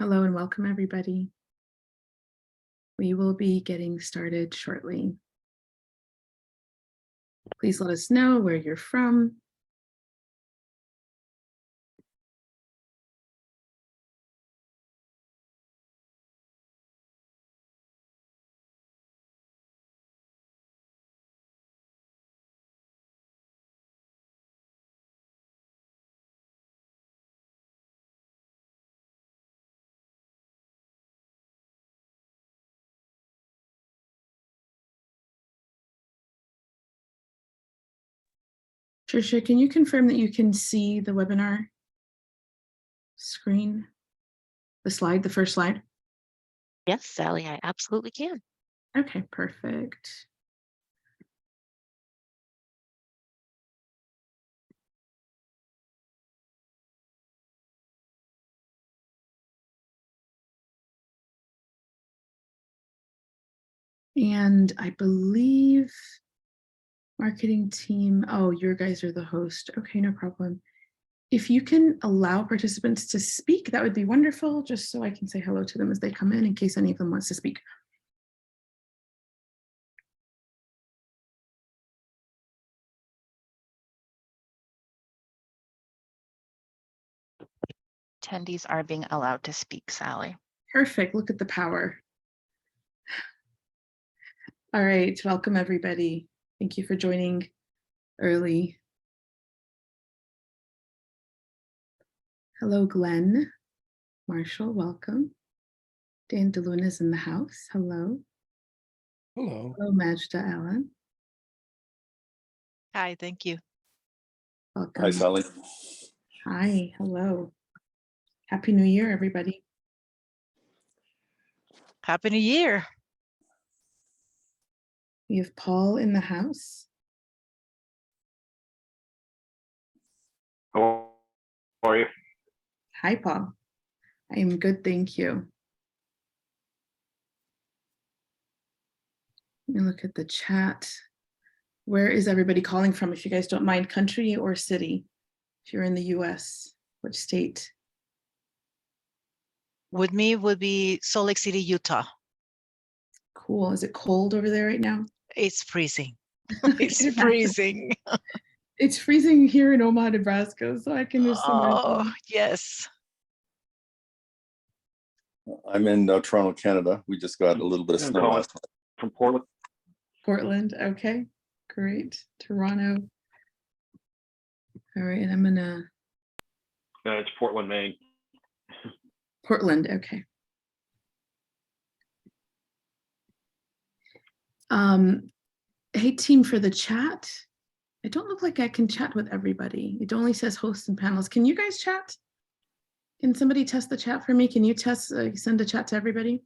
Hello and welcome, everybody. We will be getting started shortly. Please let us know where you're from. Tricia, can you confirm that you can see the webinar screen? The first slide? Yes, Sally, I absolutely can. Okay, perfect. And I believe marketing team, oh, your guys are the host. Okay, no problem. If you can allow participants to speak, that would be wonderful, just so I can say hello to them as they come in case any of them wants to speak. Attendees are being allowed to speak, Sally. Perfect, look at the power. All right, welcome everybody. Thank you for joining early. Hello, Glenn. Marshall, welcome. Dan DeLuna is in the house. Hello. Hello. Hello, Majda Allen. Hi, thank you. Welcome. Hi, Sally. Hi, hello. Happy New Year, everybody. Happy New Year. We have Paul in the house. How are you? Hi, Paul. I am good, thank you. Let me look at the chat. Where is everybody calling from, if you guys don't mind, country or city? If you're in the US, which state? With me would be Salt Lake City, Utah. Cool. Is it cold over there right now? It's freezing. I It's can imagine. freezing. It's freezing here in Omaha, Nebraska, so I can just Oh, imagine. yes. I'm in Toronto, Canada. We just got a little bit of snow last night. From Portland. Portland, okay, great. Toronto. All right, and I'm gonna. It's Portland, Maine. Portland, okay. Hey, team, for the chat. I don't look like I can chat with everybody. It only says hosts and panels. Can you guys chat? Can somebody test the chat for me? Can you test, send a chat to everybody?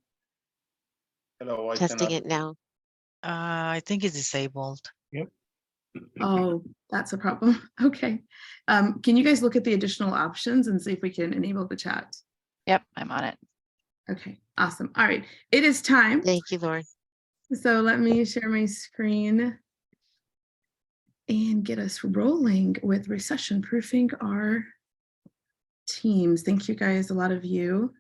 Hello, Testing it now. I think it's disabled. Yep. Oh, that's a problem. Okay. Can you guys look at the additional options and see if we can enable the chat? Yep, I'm on it. Okay, awesome. All right, it is time. Thank you, Lauren. So let me share my screen and get us rolling with recession proofing our teams. Thank you guys. A lot of you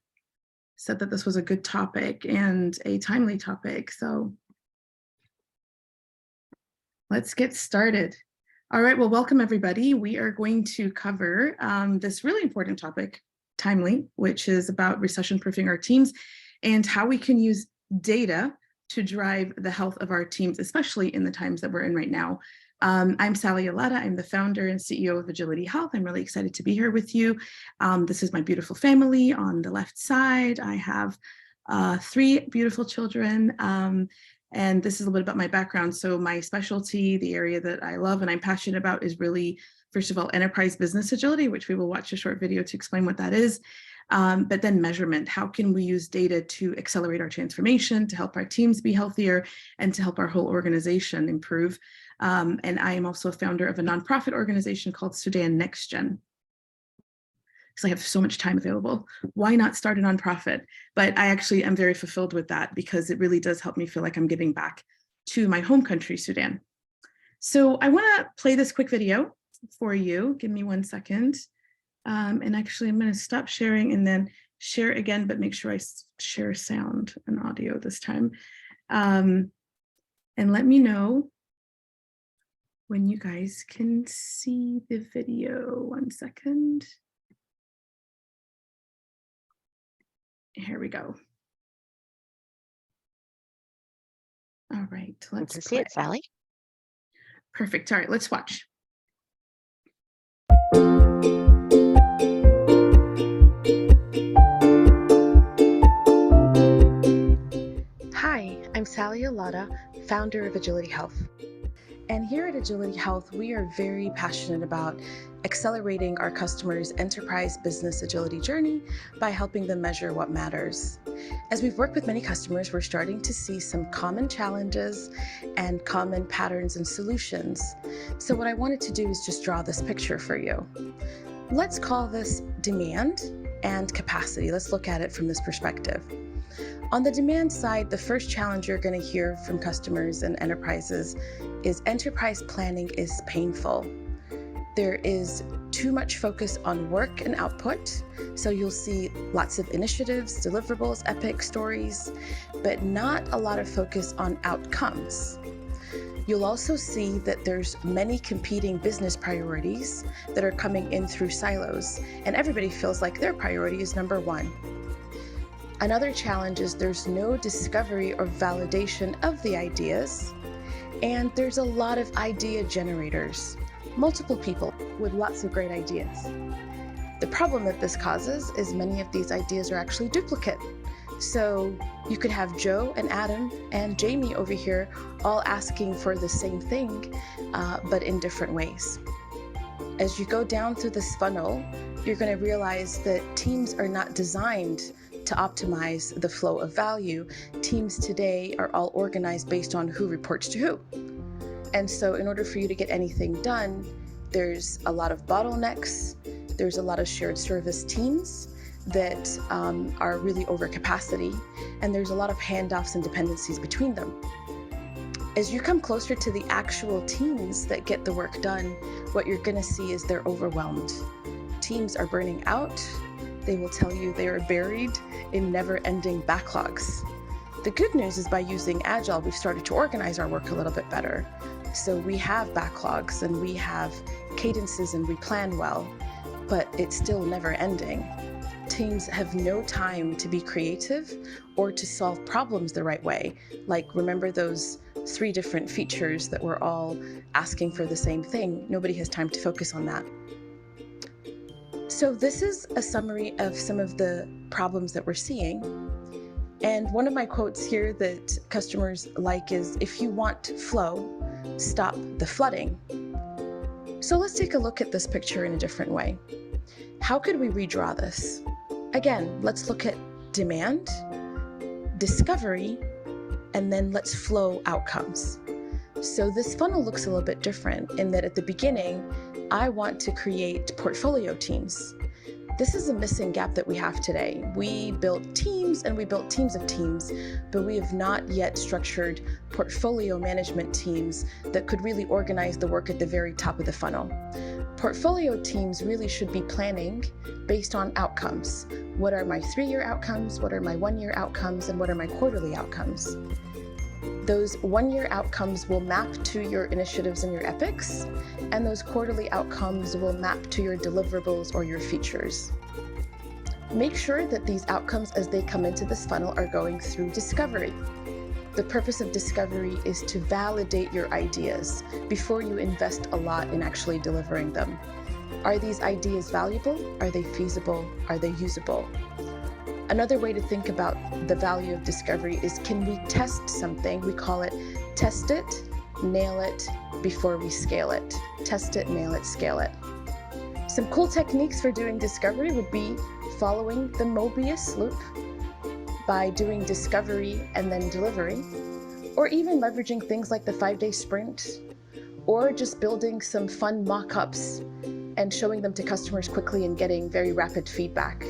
said that this was a good topic and a timely topic. So let's get started. All right, well, welcome everybody. We are going to cover this really important topic, timely, which is about recession proofing our teams and how we can use data to drive the health of our teams, especially in the times that we're in right now. I'm Sally Elatta. I'm the founder and CEO of AgilityHealth. I'm really excited to be here with you. This is my beautiful family. On the left side, I have 3 beautiful children. And this is a little bit about my background. So my specialty, the area that I love and I'm passionate about is really, first of all, enterprise business agility, which we will watch a short video to explain what that is. But then measurement. How can we use data to accelerate our transformation, to help our teams be healthier, and to help our whole organization improve? And I am also a founder of a nonprofit organization called Sudan Next Gen. Because I have so much time available, why not start a nonprofit? But I actually am very fulfilled with that because it really does help me feel like I'm giving back to my home country, Sudan. So I want to play this quick video for you. Give me 1 second. And actually, I'm going to stop sharing and then share again, but make sure I share sound and audio this time. And let me know when you guys can see the video. 1 second. Here we go. All right, let's see it, Sally. Perfect. All right, let's watch. Hi, I'm Sally Elatta, founder of AgilityHealth. And here at AgilityHealth, we are very passionate about accelerating our customers' enterprise business agility journey by helping them measure what matters. As we've worked with many customers, we're starting to see some common challenges and common patterns and solutions. So what I wanted to do is just draw this picture for you. Let's call this demand and capacity. Let's look at it from this perspective. On the demand side, the first challenge you're going to hear from customers and enterprises is enterprise planning is painful. There is too much focus on work and output, so you'll see lots of initiatives, deliverables, epic stories, but not a lot of focus on outcomes. You'll also see that there's many competing business priorities that are coming in through silos, and everybody feels like their priority is number one. Another challenge is there's no discovery or validation of the ideas, and there's a lot of idea generators, multiple people with lots of great ideas. The problem that this causes is many of these ideas are actually duplicate. So you could have Joe and Adam and Jamie over here all asking for the same thing, but in different ways. As you go down through this funnel, you're going to realize that teams are not designed to optimize the flow of value. Teams today are all organized based on who reports to who. And so in order for you to get anything done, there's a lot of bottlenecks, there's a lot of shared service teams that are really over capacity, and there's a lot of handoffs and dependencies between them. As you come closer to the actual teams that get the work done, what you're going to see is they're overwhelmed. Teams are burning out. They will tell you they are buried in never-ending backlogs. The good news is by using Agile, we've started to organize our work a little bit better. So we have backlogs and we have cadences and we plan well, but it's still never ending. Teams have no time to be creative or to solve problems the right way. Like, remember those 3 different features that we're all asking for the same thing? Nobody has time to focus on that. So this is a summary of some of the problems that we're seeing. And one of my quotes here that customers like is, if you want flow, stop the flooding. So let's take a look at this picture in a different way. How could we redraw this? Again, let's look at demand, discovery, and then let's flow outcomes. So this funnel looks a little bit different in that at the beginning, I want to create portfolio teams. This is a missing gap that we have today. We built teams and we built teams of teams, but we have not yet structured portfolio management teams that could really organize the work at the very top of the funnel. Portfolio teams really should be planning based on outcomes. What are my 3-year outcomes? What are my 1-year outcomes? And what are my quarterly outcomes? Those 1-year outcomes will map to your initiatives and your epics, and those quarterly outcomes will map to your deliverables or your features. Make sure that these outcomes as they come into this funnel are going through discovery. The purpose of discovery is to validate your ideas before you invest a lot in actually delivering them. Are these ideas valuable? Are they feasible? Are they usable? Another way to think about the value of discovery is, can we test something? We call it test it, nail it, before we scale it. Test it, nail it, scale it. Some cool techniques for doing discovery would be following the Mobius loop by doing discovery and then delivery, or even leveraging things like the 5-day sprint, or just building some fun mock-ups and showing them to customers quickly and getting very rapid feedback,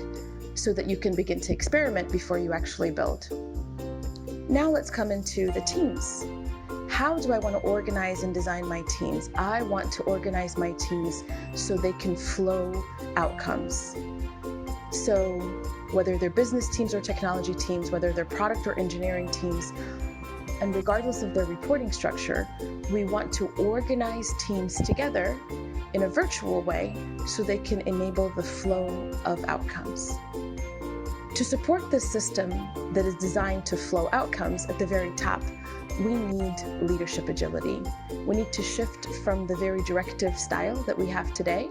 so that you can begin to experiment before you actually build. Now let's come into the teams. How do I want to organize and design my teams? I want to organize my teams so they can flow outcomes. So whether they're business teams or technology teams, whether they're product or engineering teams, and regardless of their reporting structure, we want to organize teams together in a virtual way so they can enable the flow of outcomes. To support this system that is designed to flow outcomes at the very top, we need leadership agility. We need to shift from the very directive style that we have today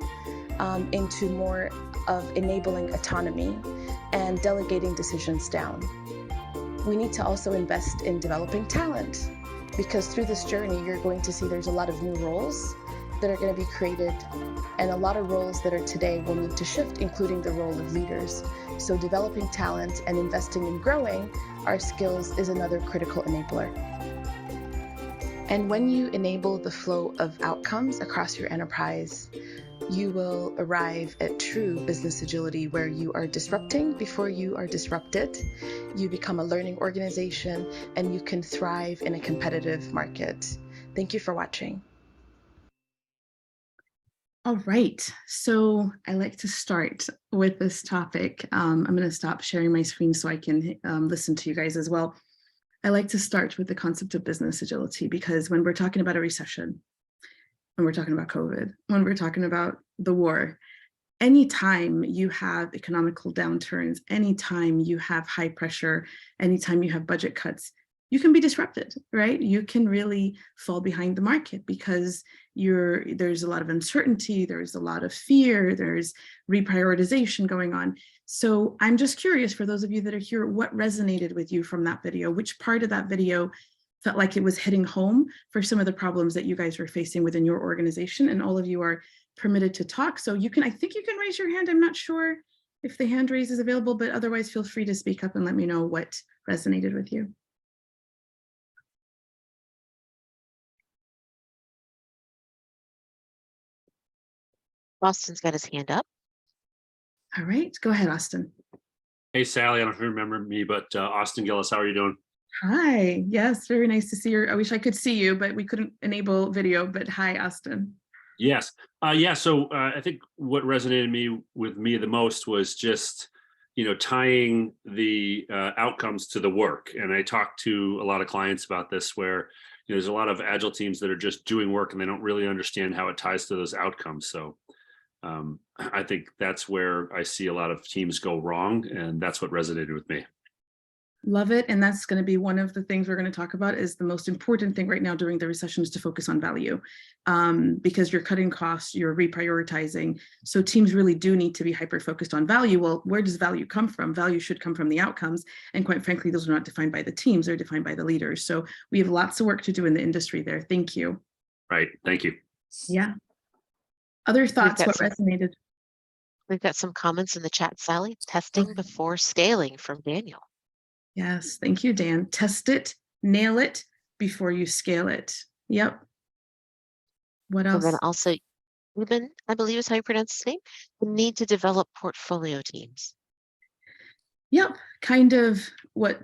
into more of enabling autonomy and delegating decisions down. We need to also invest in developing talent, because through this journey, you're going to see there's a lot of new roles that are going to be created, and a lot of roles that are today will need to shift, including the role of leaders. So developing talent and investing in growing our skills is another critical enabler. And when you enable the flow of outcomes across your enterprise, you will arrive at true business agility, where you are disrupting before you are disrupted. You become a learning organization and you can thrive in a competitive market. Thank you for watching. All right, so I like to start with this topic. I'm going to stop sharing my screen so I can listen to you guys as well. I like to start with the concept of business agility, because when we're talking about a recession, when we're talking about COVID, when we're talking about the war, anytime you have economical downturns, anytime you have high pressure, anytime you have budget cuts, you can be disrupted, right? You can really fall behind the market because there's a lot of uncertainty, there's a lot of fear, there's reprioritization going on. So I'm just curious, for those of you that are here, what resonated with you from that video? Which part of that video felt like it was hitting home for some of the problems that you guys were facing within your organization? And all of you are permitted to talk. So you can, I think you can raise your hand. I'm not sure if the hand raise is available, but otherwise feel free to speak up and let me know what resonated with you. Austin's got his hand up. All right, go ahead, Austin. Hey, Sally, I don't know if you remember me, but Austin Gillis, how are you doing? Hi, yes, very nice to see you. I wish I could see you, but we couldn't enable video, but hi, Austin. Yes. So I think what resonated with me the most was just, tying the outcomes to the work. And I talked to a lot of clients about this, where there's a lot of Agile teams that are just doing work and they don't really understand how it ties to those outcomes. So I think that's where I see a lot of teams go wrong, and that's what resonated with me. Love it. And that's going to be one of the things we're going to talk about. Is the most important thing right now during the recession is to focus on value, because you're cutting costs, you're reprioritizing. So teams really do need to be hyper-focused on value. Well, where does value come from? Value should come from the outcomes. And quite frankly, those are not defined by the teams, they're defined by the leaders. So we have lots of work to do in the industry there. Thank you. Right. Thank you. Yeah. Other thoughts, what resonated? We've got some comments in the chat, Sally. Testing before scaling from Daniel. Yes, thank you, Dan. Test it, nail it before you scale it. Yep. What else? And then also, Ruben, I believe is how you pronounce his name, the need to develop portfolio teams. Yep, kind of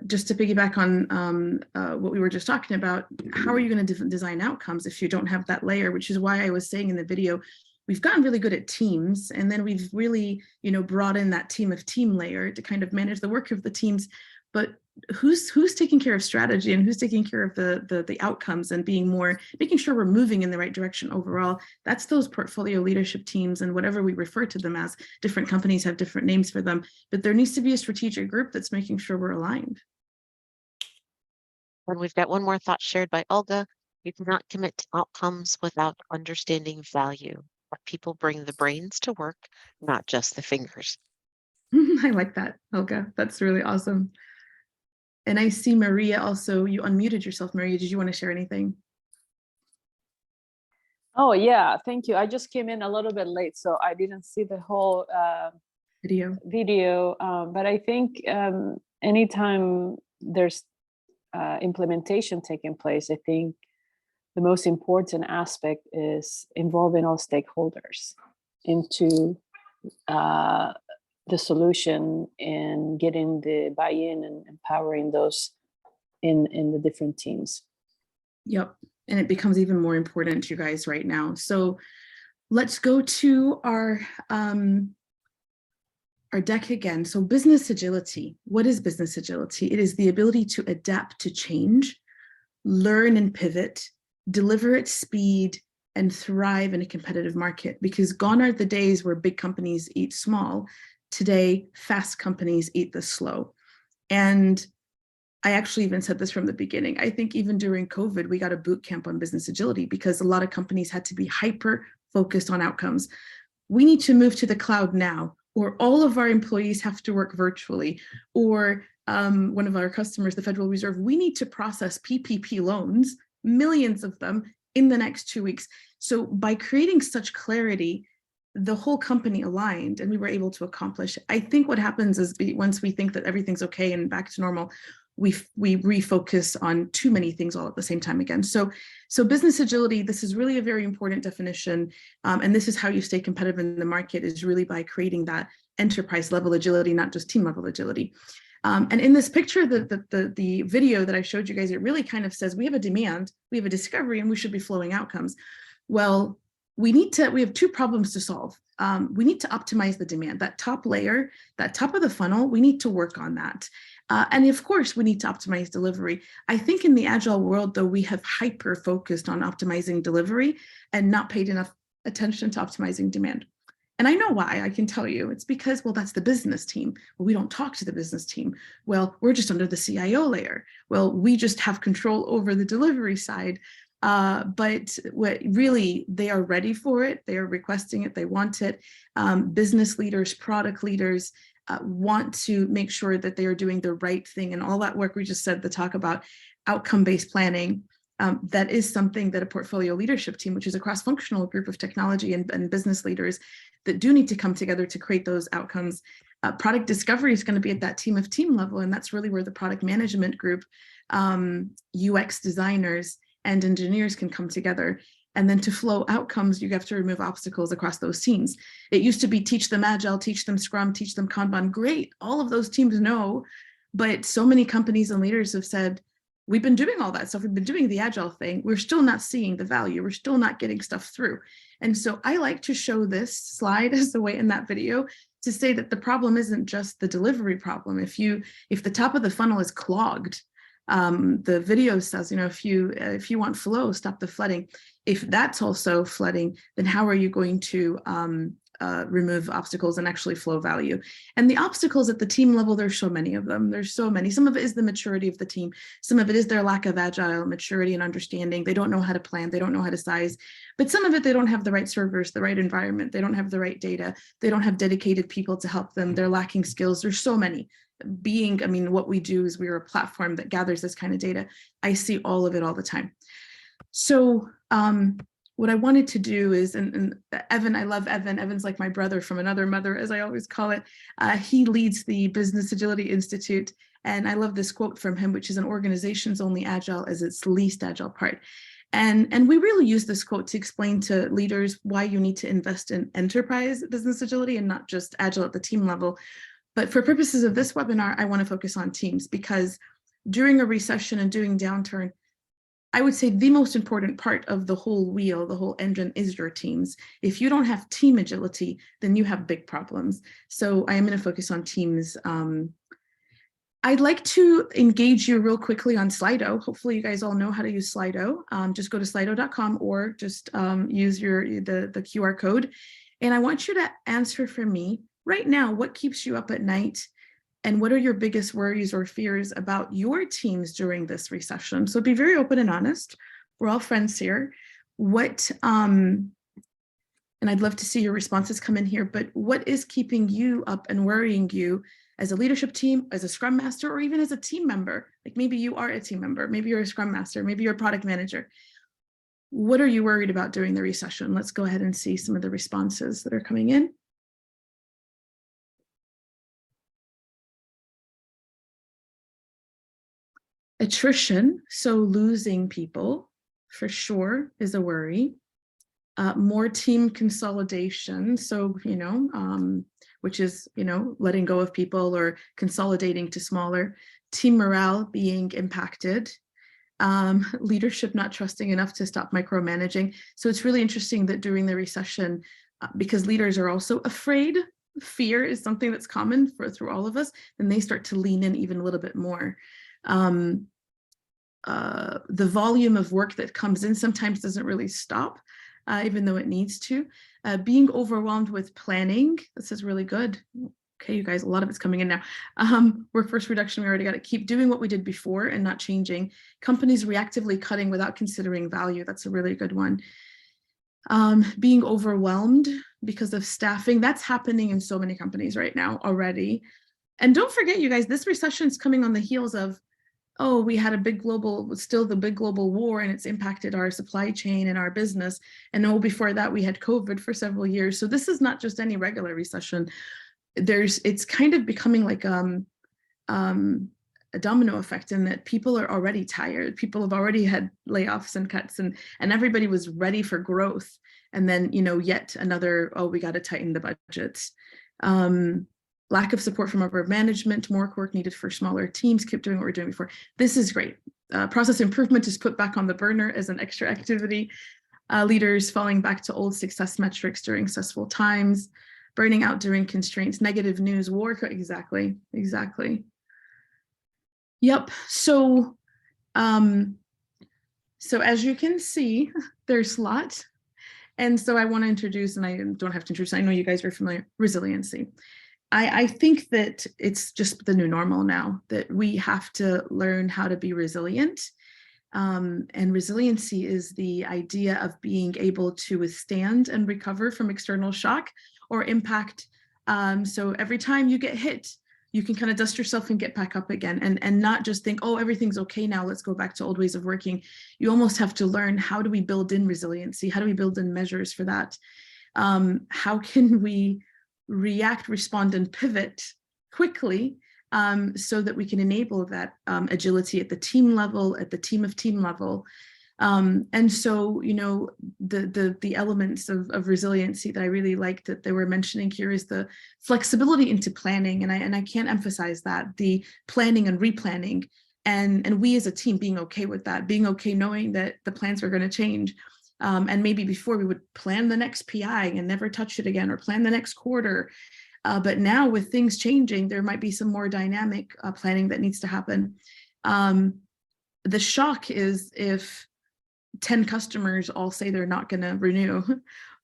just to piggyback on what we were just talking about, how are you going to design outcomes if you don't have that layer, which is why I was saying in the video, we've gotten really good at teams, and then we've really, brought in that team of team layer to kind of manage the work of the teams. But who's taking care of strategy, and who's taking care of the outcomes, and making sure we're moving in the right direction overall? That's those portfolio leadership teams, and whatever we refer to them as. Different companies have different names for them, but there needs to be a strategic group that's making sure we're aligned. And we've got one more thought shared by Olga. You cannot commit to outcomes without understanding value. People bring the brains to work, not just the fingers. I like that, Olga. That's really awesome. And I see Maria also. You unmuted yourself, Maria. Did you want to share anything? Oh, yeah, thank you. I just came in a little bit late, so I didn't see the whole video. But I think anytime there's implementation taking place, I think the most important aspect is involving all stakeholders into the solution and getting the buy-in and empowering those in the different teams. Yep. And it becomes even more important, you guys, right now. So let's go to our our deck again. So business agility. What is business agility? It is the ability to adapt to change, learn and pivot, deliver at speed, and thrive in a competitive market. Because gone are the days where big companies eat small. Today, fast companies eat the slow. And I actually even said this from the beginning. I think even during COVID, we got a boot camp on business agility because a lot of companies had to be hyper focused on outcomes. We need to move to the cloud now, or all of our employees have to work virtually, or one of our customers, the Federal Reserve, we need to process PPP loans, millions of them, in the next 2 weeks. So by creating such clarity, the whole company aligned and we were able to accomplish. I think what happens is once we think that everything's okay and back to normal, we refocus on too many things all at the same time again. So business agility, this is really a very important definition. And this is how you stay competitive in the market, is really by creating that enterprise level agility, not just team level agility. And in this picture, the video that I showed you guys, it really kind of says we have a demand, we have a discovery, and we should be flowing outcomes. Well, we have two problems to solve. We need to optimize the demand, that top layer, that top of the funnel, we need to work on that. And of course, we need to optimize delivery. I think in the Agile world, though, we have hyper focused on optimizing delivery and not paid enough attention to optimizing demand. And I know why, I can tell you. It's because, well, that's the business team. Well, we don't talk to the business team. Well, we're just under the CIO layer. Well, we just have control over the delivery side. But what really, they are ready for it. They are requesting it. They want it. Business leaders, product leaders want to make sure that they are doing the right thing. And all that work we just said, the talk about outcome-based planning, that is something that a portfolio leadership team, which is a cross-functional group of technology and business leaders that do need to come together to create those outcomes. Product discovery is going to be at that team of team level. And that's really where the product management group, UX designers, and engineers can come together. And then to flow outcomes, you have to remove obstacles across those teams. It used to be teach them Agile, teach them Scrum, teach them Kanban. Great, all of those teams know, but so many companies and leaders have said, we've been doing all that stuff, we've been doing the Agile thing, we're still not seeing the value, we're still not getting stuff through. And so I like to show this slide as the way in that video to say that the problem isn't just the delivery problem. If the top of the funnel is clogged, the video says, if you want flow, stop the flooding. If that's also flooding, then how are you going to remove obstacles and actually flow value? And the obstacles at the team level, there's so many of them. There's so many. Some of it is the maturity of the team. Some of it is their lack of agile maturity and understanding. They don't know how to plan. They don't know how to size. But some of it, they don't have the right servers, the right environment. They don't have the right data. They don't have dedicated people to help them. They're lacking skills. There's so many. What we do is we're a platform that gathers this kind of data. I see all of it all the time. So what I wanted to do is, and Evan, I love Evan. Evan's like my brother from another mother, as I always call it. He leads the Business Agility Institute. And I love this quote from him, which is, an organization's only agile as its least agile part. And we really use this quote to explain to leaders why you need to invest in enterprise business agility and not just agile at the team level. But for purposes of this webinar, I want to focus on teams, because during a recession and during downturn, I would say the most important part of the whole wheel, the whole engine, is your teams. If you don't have team agility, then you have big problems. So I am going to focus on teams. I'd like to engage you real quickly on Slido. Hopefully you guys all know how to use Slido. Just go to slido.com or just use the QR code. And I want you to answer for me right now, what keeps you up at night? And what are your biggest worries or fears about your teams during this recession? So be very open and honest. We're all friends here. And I'd love to see your responses come in here, but what is keeping you up and worrying you as a leadership team, as a Scrum Master, or even as a team member? Like maybe you are a team member, maybe you're a Scrum Master, maybe you're a product manager. What are you worried about during the recession? Let's go ahead and see some of the responses that are coming in. Attrition, so losing people, for sure, is a worry. More team consolidation, so, which is, letting go of people or consolidating to smaller. Team morale being impacted. Leadership not trusting enough to stop micromanaging. So it's really interesting that during the recession, because leaders are also afraid fear is something that's common through all of us, then they start to lean in even a little bit more. The volume of work that comes in sometimes doesn't really stop, even though it needs to. Being overwhelmed with planning, this is really good. Okay, you guys, a lot of it's coming in now. Workforce reduction, we already got to keep doing what we did before and not changing. Companies reactively cutting without considering value, that's a really good one. Being overwhelmed because of staffing, that's happening in so many companies right now already. And don't forget, you guys, this recession is coming on the heels of, oh, we had a big global war, and it's impacted our supply chain and our business. And oh, before that, we had COVID for several years. So this is not just any regular recession. It's kind of becoming like a domino effect in that people are already tired. People have already had layoffs and cuts, and everybody was ready for growth. And then, yet another, oh, we got to tighten the budgets. Lack of support from upper management, more work needed for smaller teams, keep doing what we're doing before. This is great. Process improvement is put back on the burner as an extra activity. Leaders falling back to old success metrics during stressful times, burning out during constraints, negative news, war, exactly. Yep, so as you can see, there's a lot. And so I want to introduce, and I don't have to introduce, I know you guys are familiar, resiliency. I think that it's just the new normal now, that we have to learn how to be resilient. And resiliency is the idea of being able to withstand and recover from external shock or impact. So every time you get hit, you can kind of dust yourself and get back up again, and not just think, oh, everything's okay now, let's go back to old ways of working. You almost have to learn, how do we build in resiliency? How do we build in measures for that? How can we react, respond, and pivot quickly so that we can enable that agility at the team level, at the team of team level. And so, the elements of resiliency that I really like that they were mentioning here is the flexibility into planning. And I can't emphasize that, the planning and replanning, and we as a team being okay with that, being okay knowing that the plans are going to change. And maybe before we would plan the next PI and never touch it again, or plan the next quarter. But now with things changing, there might be some more dynamic planning that needs to happen. The shock is if 10 customers all say they're not going to renew,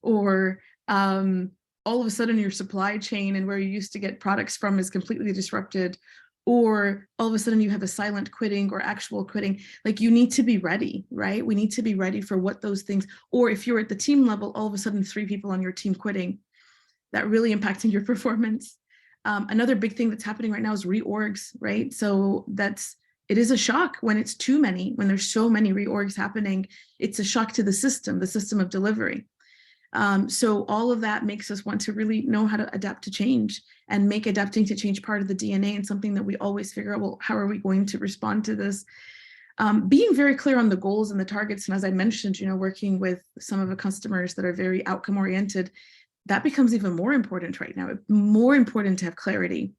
or all of a sudden your supply chain and where you used to get products from is completely disrupted, or all of a sudden you have a silent quitting or actual quitting. Like, you need to be ready, right? We need to be ready for what those things, or if you're at the team level, all of a sudden 3 people on your team quitting, that really impacting your performance. Another big thing that's happening right now is reorgs, right? So it is a shock when it's too many, when there's so many reorgs happening. It's a shock to the system of delivery. So all of that makes us want to really know how to adapt to change, and make adapting to change part of the DNA, and something that we always figure out, well, how are we going to respond to this? Being very clear on the goals and the targets. And as I mentioned, working with some of the customers that are very outcome oriented, that becomes even more important right now. It's more important to have clarity.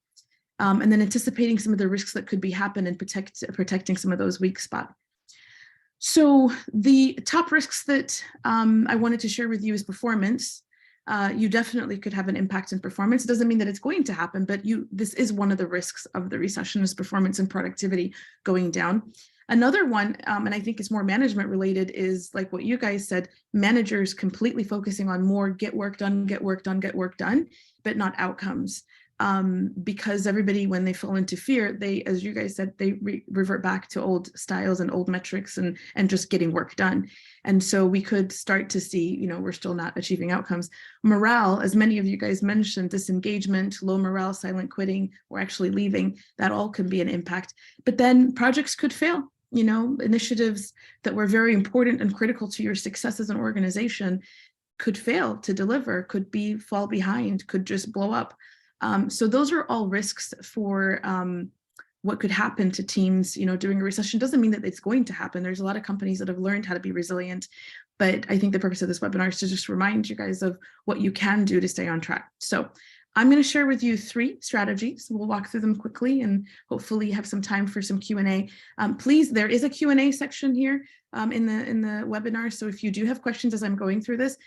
And then anticipating some of the risks that could be happen, and protecting some of those weak spots. So the top risks that I wanted to share with you is performance. You definitely could have an impact in performance. It doesn't mean that it's going to happen, but this is one of the risks of the recession, is performance and productivity going down. Another one, and I think it's more management related, is like what you guys said, managers completely focusing on more get work done, but not outcomes. Because everybody, when they fall into fear, they, as you guys said, they revert back to old styles and old metrics and just getting work done. And so we could start to see, we're still not achieving outcomes. Morale, as many of you guys mentioned, disengagement, low morale, silent quitting, or actually leaving, that all can be an impact. But then projects could fail. Initiatives that were very important and critical to your success as an organization could fail to deliver, could fall behind, could just blow up. So those are all risks for what could happen to teams, during a recession. Doesn't mean that it's going to happen. There's a lot of companies that have learned how to be resilient, but I think the purpose of this webinar is to just remind you guys of what you can do to stay on track. So I'm going to share with you 3 strategies. We'll walk through them quickly and hopefully have some time for some Q&A. Please, there is a Q&A section here in the webinar. So if you do have questions as I'm going through this,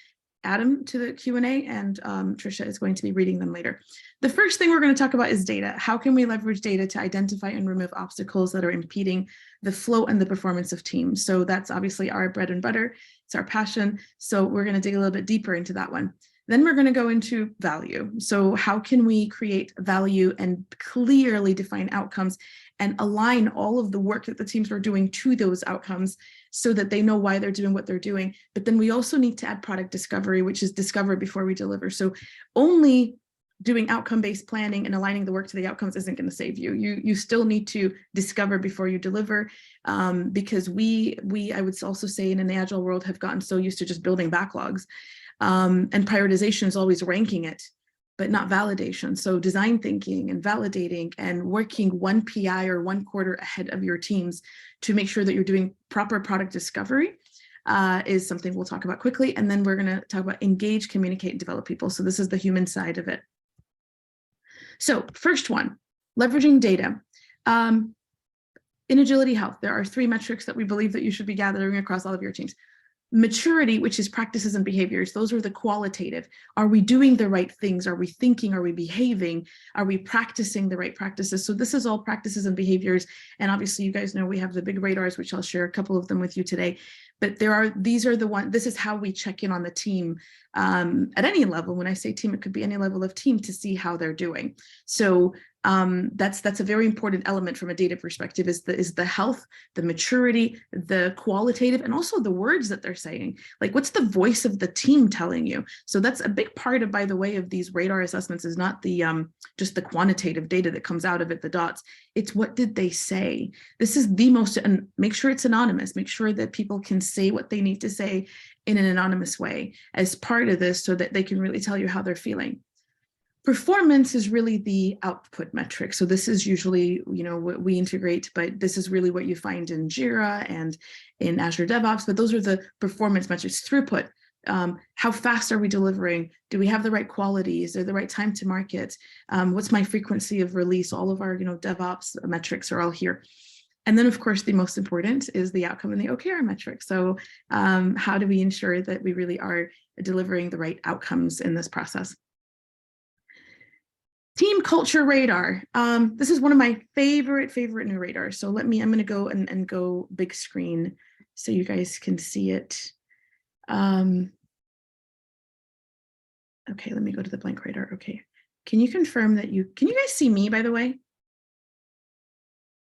add them to the Q&A, and Tricia is going to be reading them later. The first thing we're going to talk about is data. How can we leverage data to identify and remove obstacles that are impeding the flow and the performance of teams? So that's obviously our bread and butter. It's our passion. So we're going to dig a little bit deeper into that one. Then we're going to go into value. So how can we create value and clearly define outcomes and align all of the work that the teams are doing to those outcomes so that they know why they're doing what they're doing. But then we also need to add product discovery, which is discover before we deliver. So only doing outcome-based planning and aligning the work to the outcomes isn't going to save you. You still need to discover before you deliver, because we I would also say in an agile world have gotten so used to just building backlogs, and prioritization is always ranking it, but not validation. So design thinking and validating and working one PI or one quarter ahead of your teams to make sure that you're doing proper product discovery is something we'll talk about quickly. And then we're going to talk about engage, communicate, and develop people. So this is the human side of it. So first one, leveraging data. In AgilityHealth, there are 3 metrics that we believe that you should be gathering across all of your teams. Maturity, which is practices and behaviors. Those are the qualitative. Are we doing the right things? Are we thinking? Are we behaving? Are we practicing the right practices? So this is all practices and behaviors. And obviously you guys know we have the big radars, which I'll share a couple of them with you today. But these are the ones, this is how we check in on the team at any level. When I say team, it could be any level of team to see how they're doing. So that's a very important element from a data perspective, is the health, the maturity, the qualitative, and also the words that they're saying. Like, what's the voice of the team telling you? So that's a big part of, by the way, of these radar assessments, is not the just the quantitative data that comes out of it, the dots. It's what did they say? This is the most, and make sure it's anonymous. Make sure that people can say what they need to say in an anonymous way as part of this, so that they can really tell you how they're feeling. Performance is really the output metric. So this is usually, what we integrate, but this is really what you find in Jira and in Azure DevOps, but those are the performance metrics. Throughput, how fast are we delivering? Do we have the right quality? Is there the right time to market? What's my frequency of release? All of our, DevOps metrics are all here. And then, of course, the most important is the outcome and the OKR metric. So how do we ensure that we really are delivering the right outcomes in this process? Team culture radar. This is one of my favorite new radars. So I'm going to go and go big screen so you guys can see it. Okay, let me go to the blank radar. Okay, can you confirm that can you guys see me, by the way?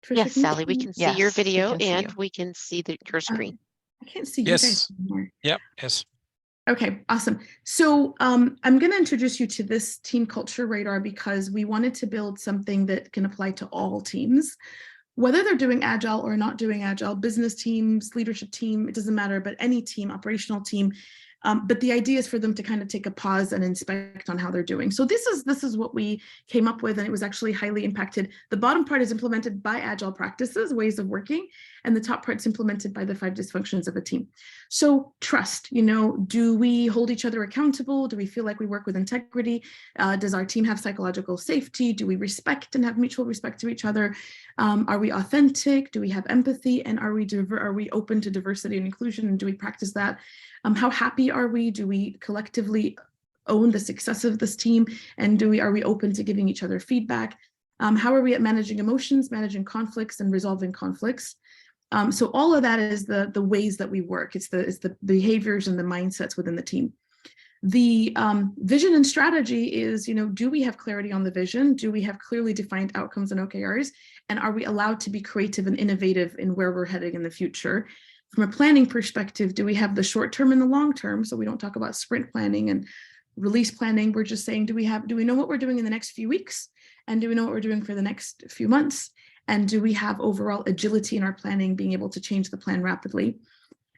Tricia, yes, Sally, we can see your video and we can see your screen. I can't see you guys anymore. Yep. Yes. Okay, awesome. So I'm going to introduce you to this team culture radar because we wanted to build something that can apply to all teams, whether they're doing Agile or not doing Agile, business teams, leadership team, it doesn't matter, but any team, operational team. But the idea is for them to kind of take a pause and inspect on how they're doing. So this is what we came up with, and it was actually highly impacted. The bottom part is implemented by Agile practices, ways of working, and the top part is implemented by the 5 dysfunctions of a team. So trust, do we hold each other accountable? Do we feel like we work with integrity? Does our team have psychological safety? Do we respect and have mutual respect to each other? Are we authentic? Do we have empathy? And are we open to diversity and inclusion? And do we practice that? How happy are we? Do we collectively own the success of this team? And are we open to giving each other feedback? How are we at managing emotions, managing conflicts, and resolving conflicts? So all of that is the ways that we work. It's the behaviors and the mindsets within the team. The vision and strategy is, do we have clarity on the vision? Do we have clearly defined outcomes and OKRs? And are we allowed to be creative and innovative in where we're heading in the future? From a planning perspective, do we have the short term and the long term? So we don't talk about sprint planning and release planning. We're just saying, do we know what we're doing in the next few weeks? And do we know what we're doing for the next few months? And do we have overall agility in our planning, being able to change the plan rapidly?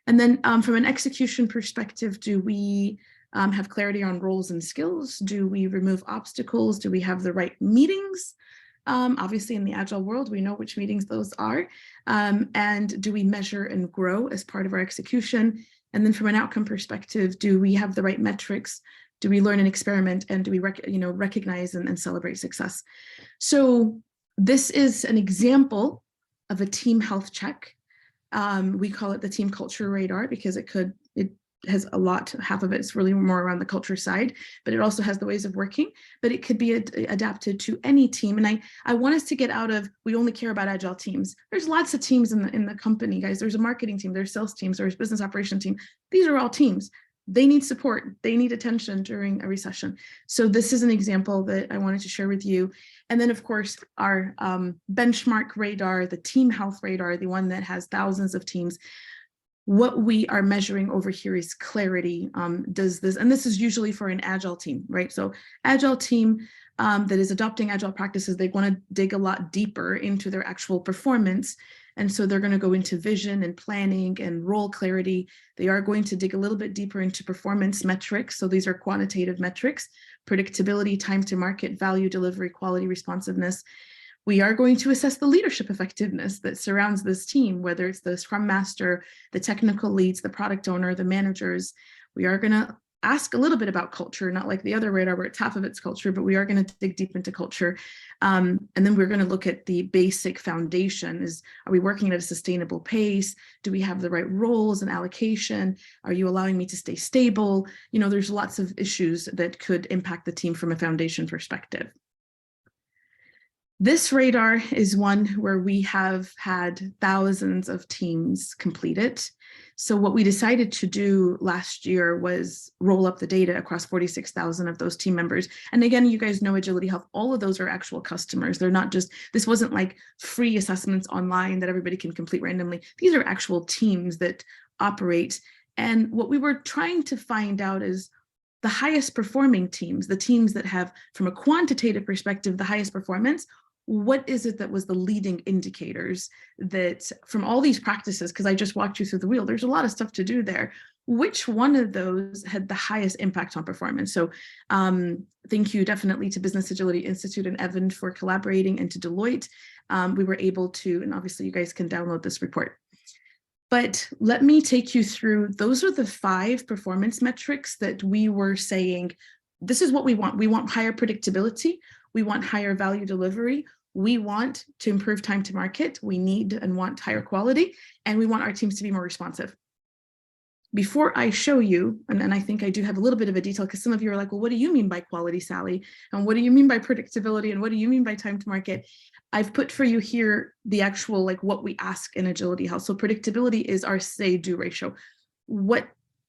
And then from an execution perspective, do we have clarity on roles and skills? Do we remove obstacles? Do we have the right meetings? Obviously, in the Agile world, we know which meetings those are. And do we measure and grow as part of our execution? And then from an outcome perspective, do we have the right metrics? Do we learn and experiment? And do we recognize and celebrate success? So this is an example of a team health check. We call it the team culture radar because it has a lot, half of it's really more around the culture side, but it also has the ways of working, but it could be adapted to any team. And I want us to get out of, we only care about agile teams. There's lots of teams in the company, guys. There's a marketing team, there's sales teams, there's business operation team. These are all teams. They need support. They need attention during a recession. So this is an example that I wanted to share with you. And then, of course, our benchmark radar, the team health radar, the one that has thousands of teams. What we are measuring over here is clarity. Does this, and this is usually for an agile team, right? So agile team that is adopting agile practices, they want to dig a lot deeper into their actual performance. And so they're going to go into vision and planning and role clarity. They are going to dig a little bit deeper into performance metrics. So these are quantitative metrics: predictability, time to market, value delivery, quality, responsiveness. We are going to assess the leadership effectiveness that surrounds this team, whether it's the Scrum Master, the technical leads, the product owner, the managers. We are going to ask a little bit about culture, not like the other radar where it's half of its culture, but we are going to dig deep into culture. And then we're going to look at the basic foundation. Are we working at a sustainable pace? Do we have the right roles and allocation? Are you allowing me to stay stable? You know, there's lots of issues that could impact the team from a foundation perspective. This radar is one where we have had thousands of teams complete it. So what we decided to do last year was roll up the data across 46,000 of those team members. And again, you guys know Agility Health, all of those are actual customers. They're not just, this wasn't like free assessments online that everybody can complete randomly. These are actual teams that operate. And what we were trying to find out is the highest performing teams, the teams that have, from a quantitative perspective, the highest performance. What is it that was the leading indicators that from all these practices, because I just walked you through the wheel, there's a lot of stuff to do there. Which one of those had the highest impact on performance? So thank you definitely to Business Agility Institute and Evan for collaborating, and to Deloitte. We were able to, and obviously you guys can download this report. But let me take you through, those are the 5 performance metrics that we were saying, this is what we want. We want higher predictability. We want higher value delivery. We want to improve time to market. We need and want higher quality, and we want our teams to be more responsive. Before I show you, and I think I do have a little bit of a detail, because some of you are like, well, what do you mean by quality, Sally? And what do you mean by predictability? And what do you mean by time to market? I've put for you here the actual, like what we ask in Agility Health. So predictability is our say-do ratio. What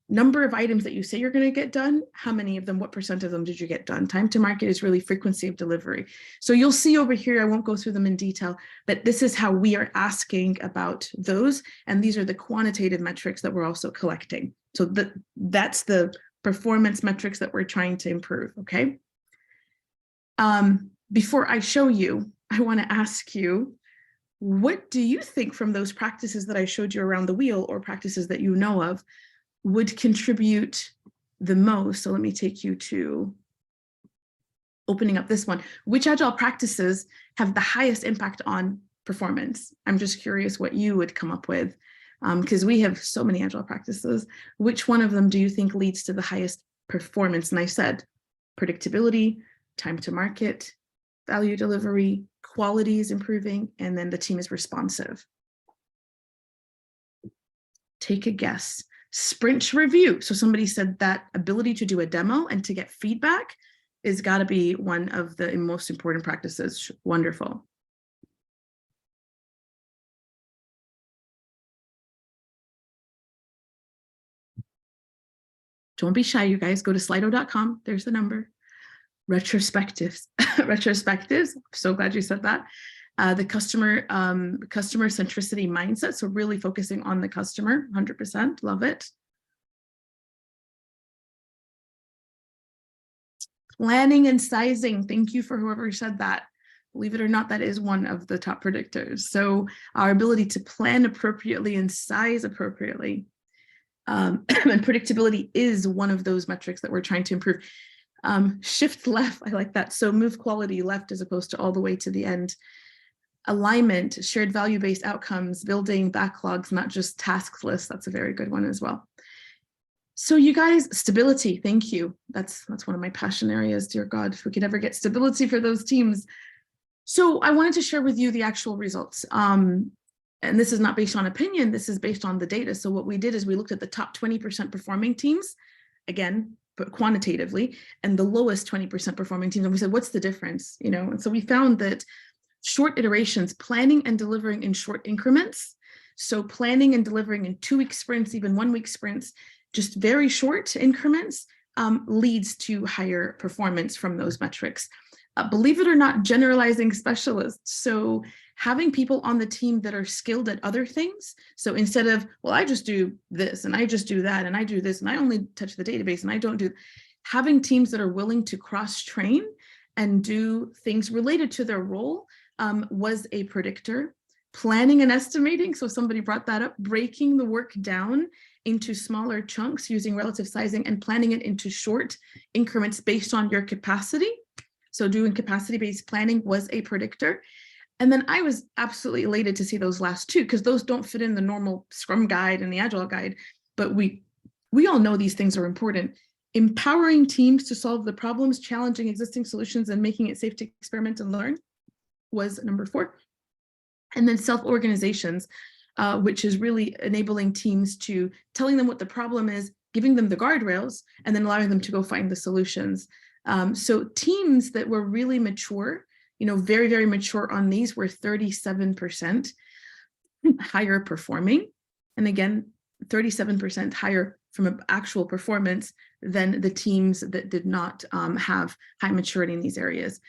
number of items that you say you're going to get done, how many of them, what % of them did you get done? Time to market is really frequency of delivery. So you'll see over here, I won't go through them in detail, but this is how we are asking about those. And these are the quantitative metrics that we're also collecting. So that's the performance metrics that we're trying to improve, okay? Before I show you, I want to ask you, what do you think from those practices that I showed you around the wheel, or practices that you know of, would contribute the most? So let me take you to opening up this one. Which agile practices have the highest impact on performance? I'm just curious what you would come up with, because we have so many agile practices. Which one of them do you think leads to the highest performance? And I said predictability, time to market, value delivery, quality is improving, and then the team is responsive. Take a guess. Sprint review. So somebody said that ability to do a demo and to get feedback is got to be one of the most important practices. Wonderful. Don't be shy, you guys. Go to slido.com. There's the number. Retrospectives. Retrospectives. So glad you said that. The customer centricity mindset. So really focusing on the customer, 100%, love it. Planning and sizing. Thank you for whoever said that. Believe it or not, that is one of the top predictors. So our ability to plan appropriately and size appropriately. And predictability is one of those metrics that we're trying to improve. Shift left, I like that. So move quality left as opposed to all the way to the end. Alignment, shared value-based outcomes, building backlogs, not just task lists. That's a very good one as well. So you guys, stability, thank you. That's one of my passion areas, dear God, if we could ever get stability for those teams. So I wanted to share with you the actual results. And this is not based on opinion, this is based on the data. So what we did is we looked at the top 20% performing teams, again, but quantitatively, and the lowest 20% performing teams. And we said, what's the difference? You know, and so we found that short iterations, planning and delivering in short increments. So planning and delivering in 2-week sprints, even 1-week sprints, just very short increments, leads to higher performance from those metrics. Believe it or not, generalizing specialists. So having people on the team that are skilled at other things. So instead of, well, I just do this and I just do that and I do this and I only touch the database and I don't do, having teams that are willing to cross-train and do things related to their role was a predictor. Planning and estimating, so somebody brought that up, breaking the work down into smaller chunks using relative sizing and planning it into short increments based on your capacity. So doing capacity-based planning was a predictor. And then I was absolutely elated to see those last two, because those don't fit in the normal Scrum guide and the Agile guide, but we all know these things are important. Empowering teams to solve the problems, challenging existing solutions, and making it safe to experiment and learn was number 4. And then self-organizations, which is really enabling teams to telling them what the problem is, giving them the guardrails, and then allowing them to go find the solutions. So teams that were really mature, you know, very, very mature on these were 37% higher performing. And again, 37% higher from an actual performance than the teams that did not have high maturity in these areas.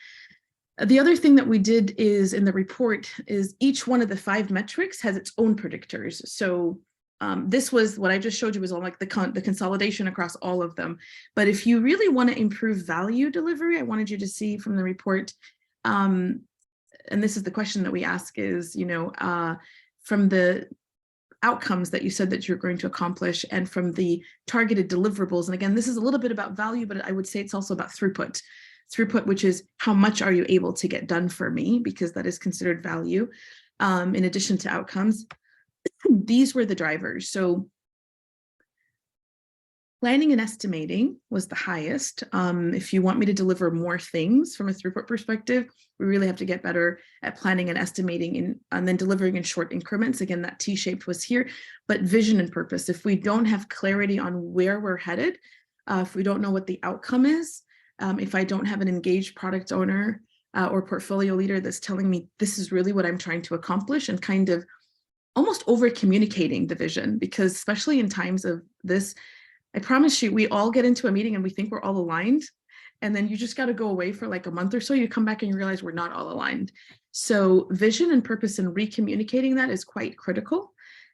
The other thing that we did is in the report is each one of the 5 metrics has its own predictors. So this was what I just showed you was on like the consolidation across all of them. But if you really want to improve value delivery, I wanted you to see from the report, and this is the question that we ask is, you know, from the outcomes that you said that you're going to accomplish and from the targeted deliverables. And again, this is a little bit about value, but I would say it's also about throughput. Throughput, which is how much are you able to get done for me, because that is considered value, in addition to outcomes. These were the drivers. So planning and estimating was the highest. If you want me to deliver more things from a throughput perspective, we really have to get better at planning and estimating and then delivering in short increments. Again, that T-shaped was here, but vision and purpose. If we don't have clarity on where we're headed, if we don't know what the outcome is, if I don't have an engaged product owner or portfolio leader that's telling me this is really what I'm trying to accomplish, and kind of almost over communicating the vision, because especially in times of this, I promise you, we all get into a meeting and we think we're all aligned. And then you just got to go away for like a month or so. You come back and you realize we're not all aligned. So vision and purpose and recommunicating that is quite critical.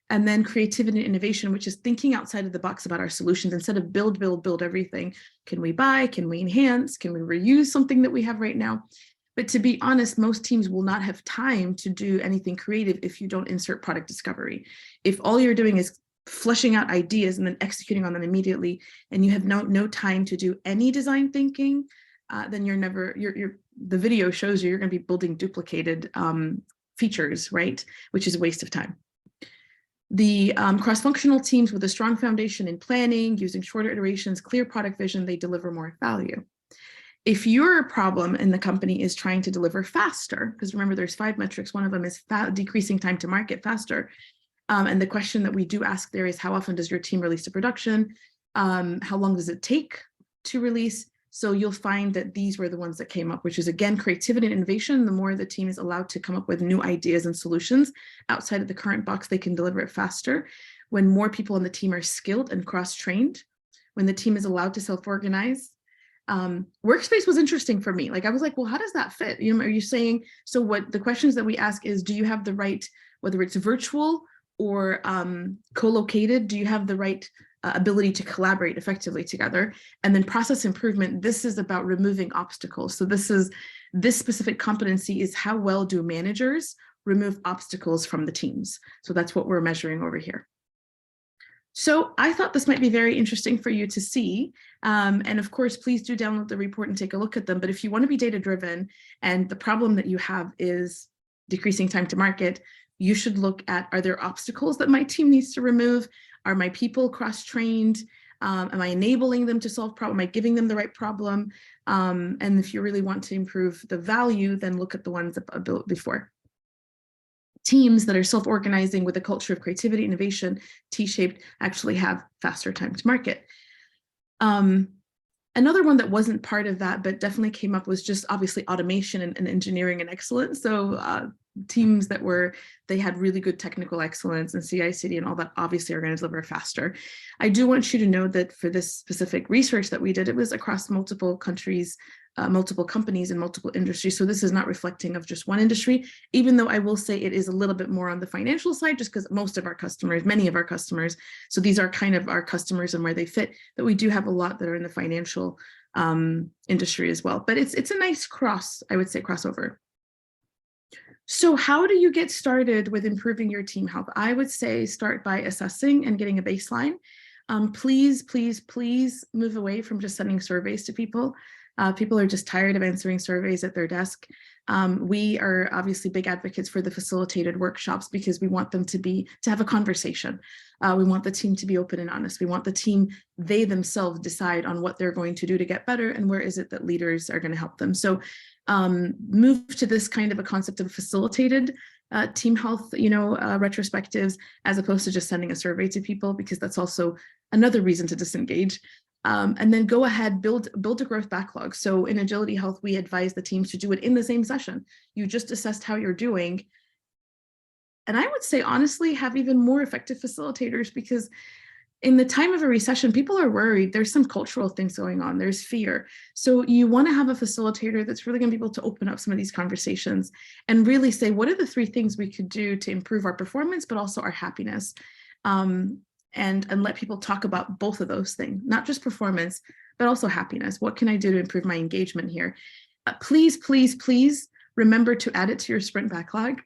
And then creativity and innovation, which is thinking outside of the box about our solutions instead of build everything. Can we buy? Can we enhance? Can we reuse something that we have right now? But to be honest, most teams will not have time to do anything creative if you don't insert product discovery. If all you're doing is fleshing out ideas and then executing on them immediately, and you have no time to do any design thinking, then the video shows you're going to be building duplicated features, right? Which is a waste of time. The cross-functional teams with a strong foundation in planning, using shorter iterations, clear product vision, they deliver more value. If your problem in the company is trying to deliver faster, because remember there's 5 metrics, one of them is decreasing time to market faster. And the question that we do ask there is, how often does your team release to production? How long does it take to release? So you'll find that these were the ones that came up, which is again, creativity and innovation. The more the team is allowed to come up with new ideas and solutions outside of the current box, they can deliver it faster. When more people on the team are skilled and cross-trained, when the team is allowed to self-organize. Workspace was interesting for me. Like I was like, well, how does that fit? You know, are you saying, so what the questions that we ask is, do you have the right, whether it's virtual or co-located, do you have the right ability to collaborate effectively together? And then process improvement, this is about removing obstacles. So this specific competency is how well do managers remove obstacles from the teams? So that's what we're measuring over here. So I thought this might be very interesting for you to see. And of course, please do download the report and take a look at them. But if you want to be data-driven and the problem that you have is decreasing time to market, you should look at, are there obstacles that my team needs to remove? Are my people cross-trained? Am I enabling them to solve problem? Am I giving them the right problem? And if you really want to improve the value, then look at the ones that I built before. teams that are self-organizing with a culture of creativity, innovation, T-shaped, actually have faster time to market. Another one that wasn't part of that, but definitely came up was just obviously automation and engineering and excellence. So teams that they had really good technical excellence and CI/CD and all that obviously are going to deliver faster. I do want you to know that for this specific research that we did, it was across multiple countries, multiple companies and multiple industries. So this is not reflecting of just one industry, even though I will say it is a little bit more on the financial side, just because many of our customers, so these are kind of our customers and where they fit, but we do have a lot that are in the financial industry as well. But it's a nice crossover. So how do you get started with improving your team health? I would say start by assessing and getting a baseline. Please move away from just sending surveys to people. People are just tired of answering surveys at their desk. We are obviously big advocates for the facilitated workshops because we want them to have a conversation. We want the team to be open and honest. We want the team, they themselves decide on what they're going to do to get better and where is it that leaders are going to help them. So move to this kind of a concept of facilitated team health, retrospectives, as opposed to just sending a survey to people, because that's also another reason to disengage. And then go ahead, build a growth backlog. So in AgilityHealth, we advise the teams to do it in the same session. You just assessed how you're doing. And I would say, honestly, have even more effective facilitators, because in the time of a recession, people are worried. There's some cultural things going on. There's fear. So you want to have a facilitator that's really going to be able to open up some of these conversations and really say, what are the 3 things we could do to improve our performance, but also our happiness? And let people talk about both of those things, not just performance, but also happiness. What can I do to improve my engagement here? Please remember to add it to your sprint backlog.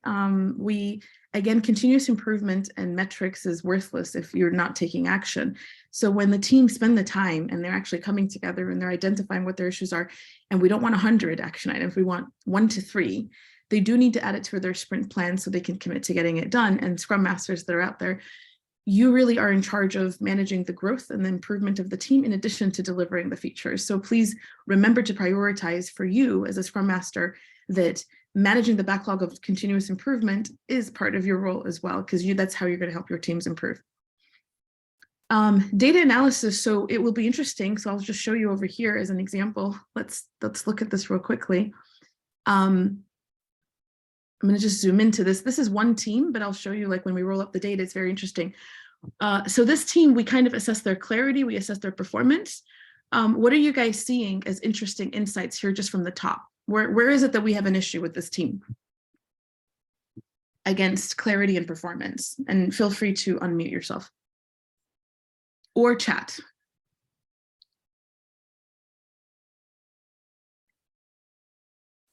Again, continuous improvement and metrics is worthless if you're not taking action. So when the team spend the time and they're actually coming together and they're identifying what their issues are, and we don't want 100 action items, we want 1 to 3, they do need to add it to their sprint plan so they can commit to getting it done. And Scrum Masters that are out there, you really are in charge of managing the growth and the improvement of the team in addition to delivering the features. So please remember to prioritize for you as a Scrum Master that managing the backlog of continuous improvement is part of your role as well, because that's how you're going to help your teams improve. Data analysis, so it will be interesting. So I'll just show you over here as an example. Let's look at this real quickly. I'm going to just zoom into this. This is one team, but I'll show you, like, when we roll up the data, it's very interesting. So this team, we kind of assess their clarity, we assess their performance. What are you guys seeing as interesting insights here just from the top? Where is it that we have an issue with this team against clarity and performance? And feel free to unmute yourself or chat.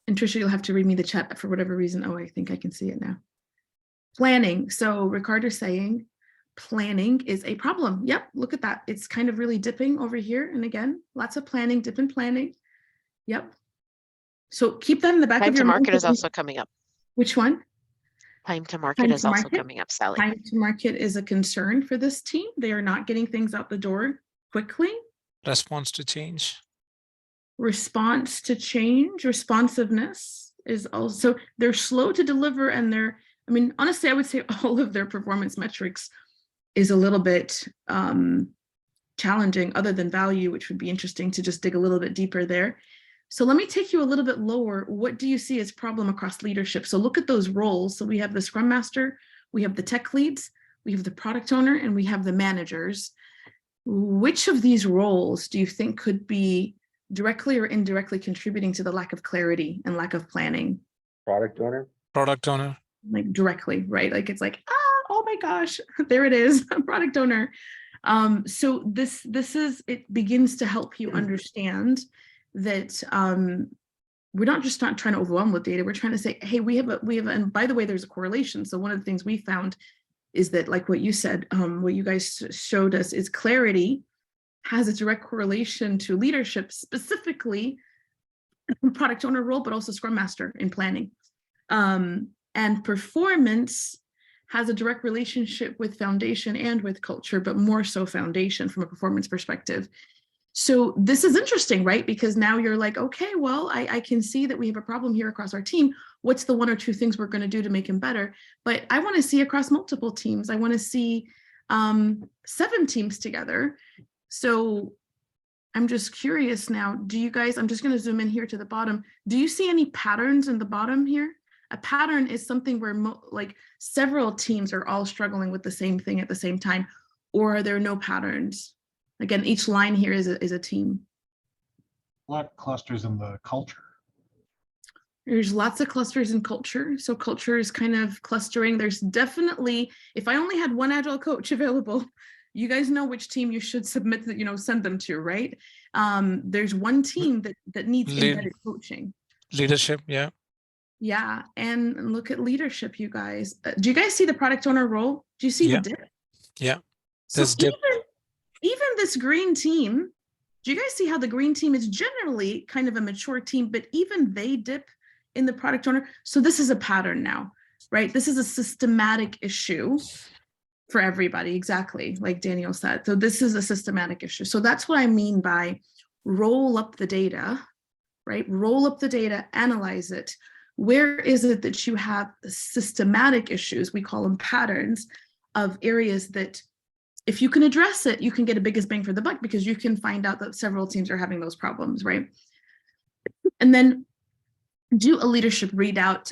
And Trisha, you'll have to read me the chat for whatever reason. Oh, I think I can see it now. Planning. So Ricardo's saying planning is a problem. Yep, look at that. It's kind of really dipping over here. And again, lots of planning, dip in planning. Yep. So keep that in the back of your mind. Time to market is also coming up. Which one? Time to market is also coming up, Sally. Time to market is a concern for this team. They are not getting things out the door quickly. Response to change. Response to change, responsiveness is also, they're slow to deliver, and honestly, I would say all of their performance metrics is a little bit challenging, other than value, which would be interesting to just dig a little bit deeper there. So let me take you a little bit lower. What do you see as problem across leadership? So look at those roles. So we have the Scrum Master, we have the tech leads, we have the product owner, and we have the managers. Which of these roles do you think could be directly or indirectly contributing to the lack of clarity and lack of planning? Product owner. Product owner. Like directly, right? Like it's like, oh my gosh, there it is, product owner. So it begins to help you understand that we're not trying to overwhelm with data. We're trying to say, hey, we have, and by the way, there's a correlation. So one of the things we found is that, like what you said, what you guys showed us, is clarity has a direct correlation to leadership, specifically product owner role, but also Scrum Master in planning. And performance has a direct relationship with foundation and with culture, but more so foundation from a performance perspective. So this is interesting, right? Because now you're like, okay, well, I can see that we have a problem here across our team. What's the 1 or 2 things we're going to do to make him better? But I want to see across multiple teams. I want to see 7 teams together. So I'm just curious now, do you guys, I'm just going to zoom in here to the bottom. Do you see any patterns in the bottom here? A pattern is something where like several teams are all struggling with the same thing at the same time, or are there no patterns? Again, each line here is a team. What clusters in the culture? There's lots of clusters in culture. So culture is kind of clustering. There's definitely, if I only had one Agile coach available, you guys know which team you should submit that, send them to, right? There's one team that needs embedded coaching. Leadership, yeah. Yeah, and look at leadership, you guys. Do you guys see the product owner role? Do you see the dip? Yeah, so even this green team, do you guys see how the green team is generally kind of a mature team, but even they dip in the product owner? So this is a pattern now, right? This is a systematic issue for everybody, exactly like Daniel said. So this is a systematic issue. So that's what I mean by roll up the data, right? Roll up the data, analyze it. Where is it that you have systematic issues? We call them patterns of areas that if you can address it, you can get a biggest bang for the buck because you can find out that several teams are having those problems, right? And then do a leadership readout.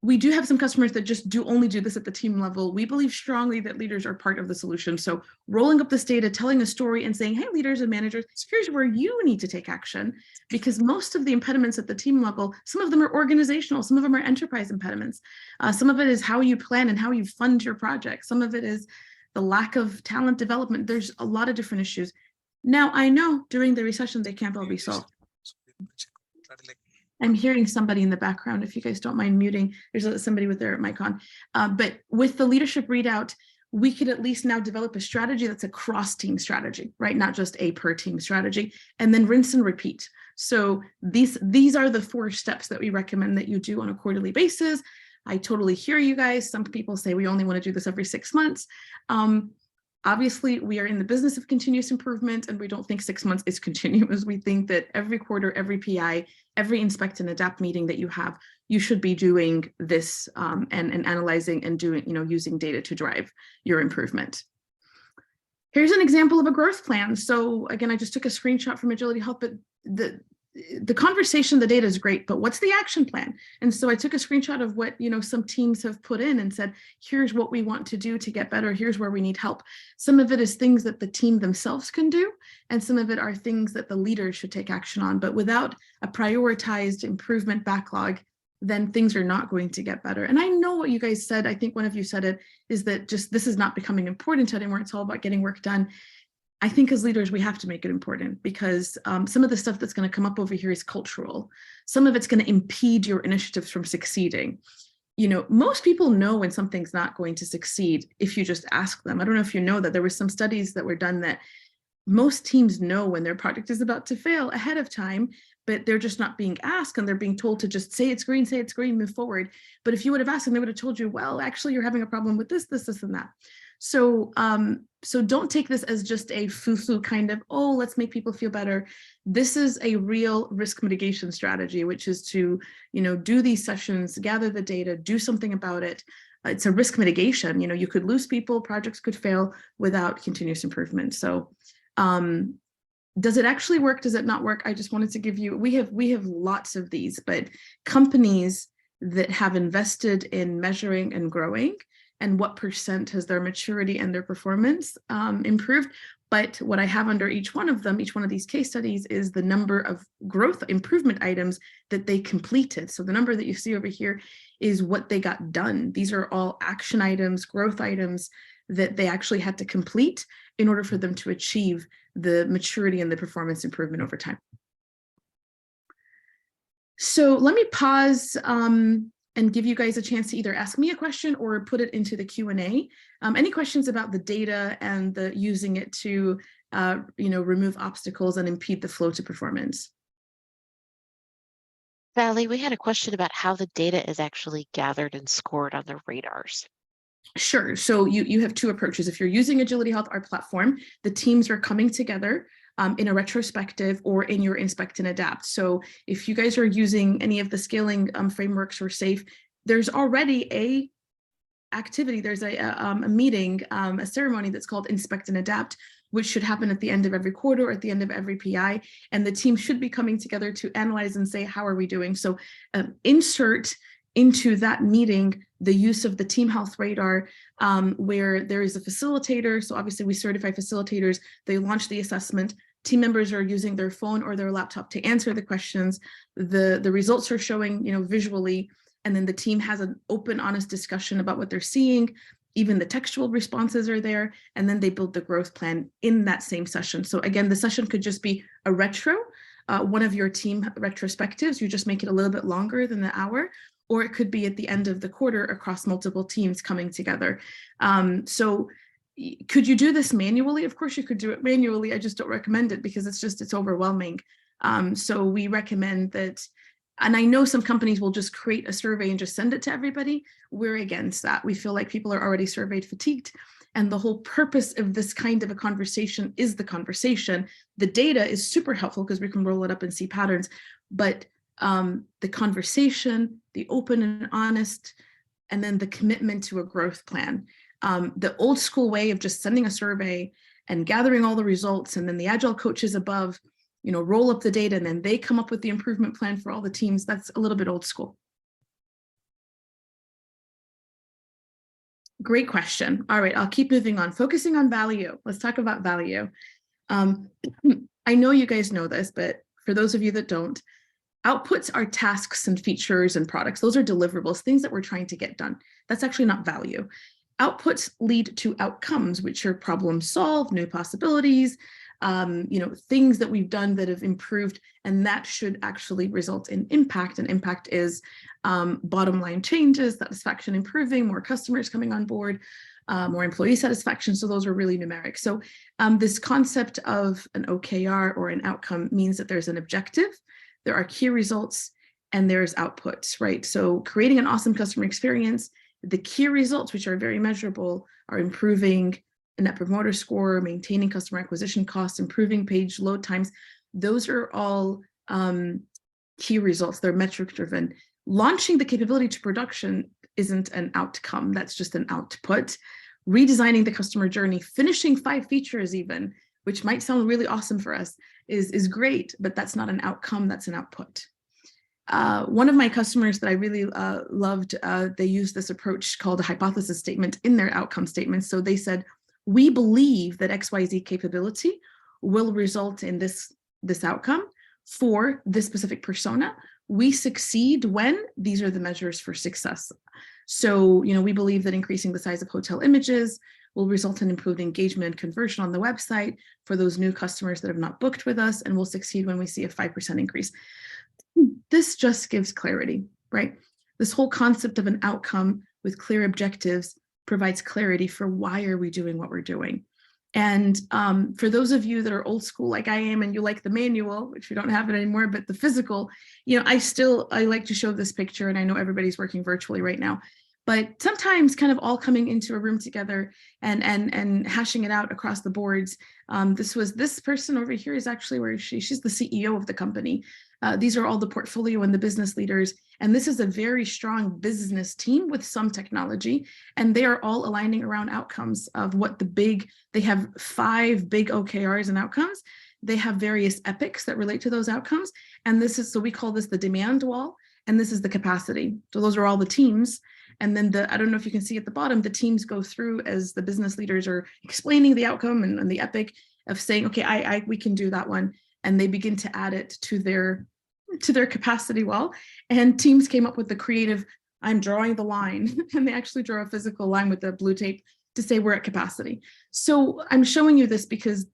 We do have some customers that just only do this at the team level. We believe strongly that leaders are part of the solution. So rolling up this data, telling a story and saying, hey, leaders and managers, here's where you need to take action, because most of the impediments at the team level, some of them are organizational, some of them are enterprise impediments. Some of it is how you plan and how you fund your project. Some of it is the lack of talent development. There's a lot of different issues. Now, I know during the recession, they can't all be solved. I'm hearing somebody in the background. If you guys don't mind muting, there's somebody with their mic on. But with the leadership readout, we could at least now develop a strategy that's a cross-team strategy, right? Not just a per-team strategy, and then rinse and repeat. So these are the 4 steps that we recommend that you do on a quarterly basis. I totally hear you guys. Some people say we only want to do this every 6 months. Obviously, we are in the business of continuous improvement, and we don't think 6 months is continuous. We think that every quarter, every PI, every inspect and adapt meeting that you have, you should be doing this and analyzing and doing, using data to drive your improvement. Here's an example of a growth plan. So again, I just took a screenshot from AgilityHealth, but the conversation, the data is great, but what's the action plan? And so I took a screenshot of what, some teams have put in and said, here's what we want to do to get better. Here's where we need help. Some of it is things that the team themselves can do, and some of it are things that the leaders should take action on. But without a prioritized improvement backlog, then things are not going to get better. And I know what you guys said, I think one of you said it, is that just this is not becoming important anymore. It's all about getting work done. I think as leaders, we have to make it important, because some of the stuff that's going to come up over here is cultural. Some of it's going to impede your initiatives from succeeding. Most people know when something's not going to succeed if you just ask them. I don't know if you know that there were some studies that were done that most teams know when their project is about to fail ahead of time, but they're just not being asked, and they're being told to just say it's green, move forward. But if you would have asked them, they would have told you, well, actually, you're having a problem with this, and that. So don't take this as just a foo-foo kind of, oh, let's make people feel better. This is a real risk mitigation strategy, which is to, do these sessions, gather the data, do something about it. It's a risk mitigation. You could lose people, projects could fail without continuous improvement. So does it actually work? Does it not work? I just wanted to give you, we have lots of these, but companies that have invested in measuring and growing, and what % has their maturity and their performance improved. But what I have under each one of them, each one of these case studies, is the number of growth improvement items that they completed. So the number that you see over here is what they got done. These are all action items, growth items that they actually had to complete in order for them to achieve the maturity and the performance improvement over time. So let me pause and give you guys a chance to either ask me a question or put it into the Q&A. Any questions about the data and the using it to remove obstacles and impede the flow to performance? Sally, we had a question about how the data is actually gathered and scored on the radars. Sure. So you have 2 approaches. If you're using AgilityHealth, our platform, the teams are coming together in a retrospective or in your inspect and adapt. So if you guys are using any of the scaling frameworks or SAFe, there's already a activity, there's a meeting, a ceremony that's called inspect and adapt, which should happen at the end of every quarter or at the end of every PI. And the team should be coming together to analyze and say, how are we doing? So insert into that meeting the use of the team health radar, where there is a facilitator. So obviously we certify facilitators, they launch the assessment, team members are using their phone or their laptop to answer the questions, the results are showing, visually, and then the team has an open, honest discussion about what they're seeing. Even the textual responses are there, and then they build the growth plan in that same session. So again, the session could just be a retro, one of your team retrospectives. You just make it a little bit longer than the hour, or it could be at the end of the quarter across multiple teams coming together. So could you do this manually? Of course you could do it manually. I just don't recommend it because it's overwhelming. So we recommend that. And I know some companies will just create a survey and just send it to everybody. We're against that. We feel like people are already surveyed fatigued. And the whole purpose of this kind of a conversation is the conversation. The data is super helpful because we can roll it up and see patterns. But the conversation, the open and honest, and then the commitment to a growth plan. The old school way of just sending a survey and gathering all the results, and then the Agile coaches above, roll up the data and then they come up with the improvement plan for all the teams. That's a little bit old school. Great question. All right, I'll keep moving on. Focusing on value. Let's talk about value. I know you guys know this, but for those of you that don't, outputs are tasks and features and products. Those are deliverables, things that we're trying to get done. That's actually not value. Outputs lead to outcomes, which are problem solved, new possibilities, things that we've done that have improved, and that should actually result in impact. And impact is bottom line changes, satisfaction improving, more customers coming on board, more employee satisfaction. So those are really numeric. So this concept of an OKR or an outcome means that there's an objective, there are key results, and there's outputs, right? So creating an awesome customer experience, the key results, which are very measurable, are improving a net promoter score, maintaining customer acquisition costs, improving page load times. Those are all key results. They're metric driven. Launching the capability to production isn't an outcome. That's just an output. Redesigning the customer journey, finishing 5 features even, which might sound really awesome for us, is great, but that's not an outcome, that's an output. One of my customers that I really loved, they used this approach called a hypothesis statement in their outcome statement. So they said, we believe that XYZ capability will result in this outcome for this specific persona. We succeed when these are the measures for success. So, we believe that increasing the size of hotel images will result in improved engagement and conversion on the website for those new customers that have not booked with us, and will succeed when we see a 5% increase. This just gives clarity, right? This whole concept of an outcome with clear objectives provides clarity for why are we doing what we're doing. And for those of you that are old school like I am, and you like the manual, which we don't have it anymore, but the physical, I like to show this picture, and I know everybody's working virtually right now, but sometimes kind of all coming into a room together and hashing it out across the boards. This person over here is actually where she's the CEO of the company. These are all the portfolio and the business leaders. And this is a very strong business team with some technology, and they are all aligning around outcomes of what they have 5 big OKRs and outcomes. They have various epics that relate to those outcomes. And so we call this the demand wall, and this is the capacity. So those are all the teams. And then I don't know if you can see at the bottom, the teams go through as the business leaders are explaining the outcome and the epic of saying, okay, we can do that one. And they begin to add it to their capacity wall. And teams came up with the creative, I'm drawing the line, and they actually draw a physical line with the blue tape to say we're at capacity. So I'm showing you this because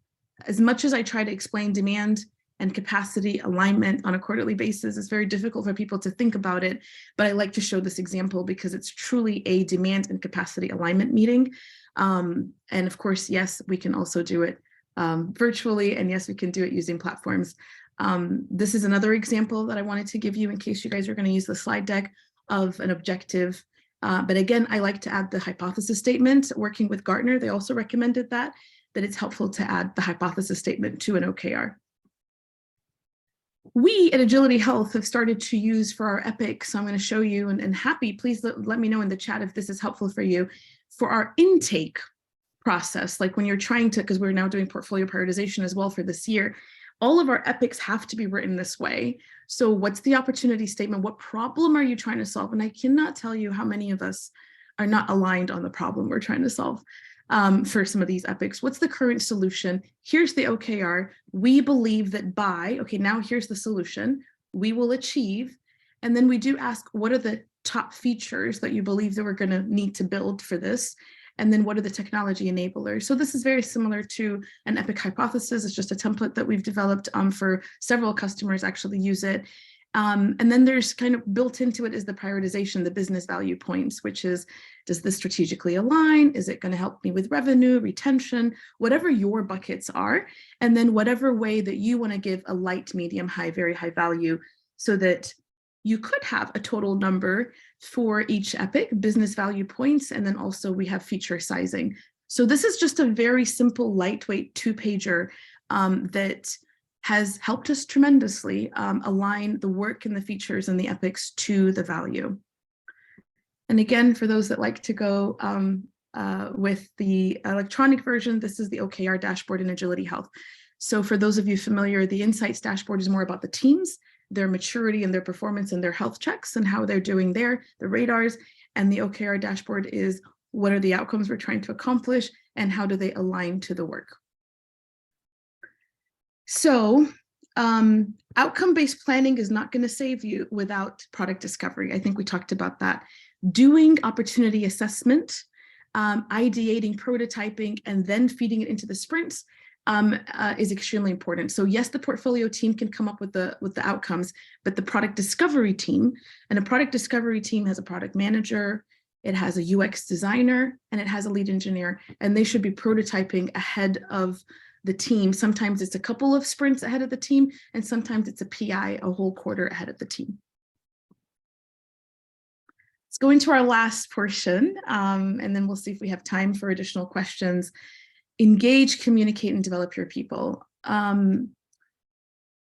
as much as I try to explain demand and capacity alignment on a quarterly basis, it's very difficult for people to think about it. But I like to show this example because it's truly a demand and capacity alignment meeting. And of course, yes, we can also do it virtually, and yes, we can do it using platforms. This is another example that I wanted to give you in case you guys are going to use the slide deck of an objective. But again, I like to add the hypothesis statement. Working with Gartner, they also recommended that. that it's helpful to add the hypothesis statement to an OKR. We at AgilityHealth have started to use for our epic, so I'm going to show you, and happy, please let me know in the chat if this is helpful for you, for our intake process, like when you're trying to, because we're now doing portfolio prioritization as well for this year, all of our epics have to be written this way. So what's the opportunity statement? What problem are you trying to solve? And I cannot tell you how many of us are not aligned on the problem we're trying to solve. For some of these epics. What's the current solution? Here's the OKR. We believe that by, okay, now here's the solution, we will achieve. And then we do ask, what are the top features that you believe that we're going to need to build for this? And then what are the technology enablers? So this is very similar to an epic hypothesis. It's just a template that we've developed for several customers actually use it. And then there's kind of built into it is the prioritization, the business value points, which is, does this strategically align? Is it going to help me with revenue, retention, whatever your buckets are? And then whatever way that you want to give a light, medium, high, very high value, so that you could have a total number for each epic, business value points, and then also we have feature sizing. So this is just a very simple, lightweight 2-pager that has helped us tremendously align the work and the features and the epics to the value. And again, for those that like to go with the electronic version, this is the OKR dashboard in AgilityHealth. So for those of you familiar, the Insights dashboard is more about the teams, their maturity and their performance and their health checks and how they're doing there, the radars. And the OKR dashboard is what are the outcomes we're trying to accomplish and how do they align to the work. So outcome-based planning is not going to save you without product discovery. I think we talked about that. Doing opportunity assessment, ideating, prototyping, and then feeding it into the sprints is extremely important. So yes, the portfolio team can come up with the outcomes, but the product discovery team, and a product discovery team has a product manager, it has a UX designer, and it has a lead engineer, and they should be prototyping ahead of the team. Sometimes it's a couple of sprints ahead of the team, and sometimes it's a PI, a whole quarter ahead of the team. Let's go into our last portion, and then we'll see if we have time for additional questions. Engage, communicate, and develop your people.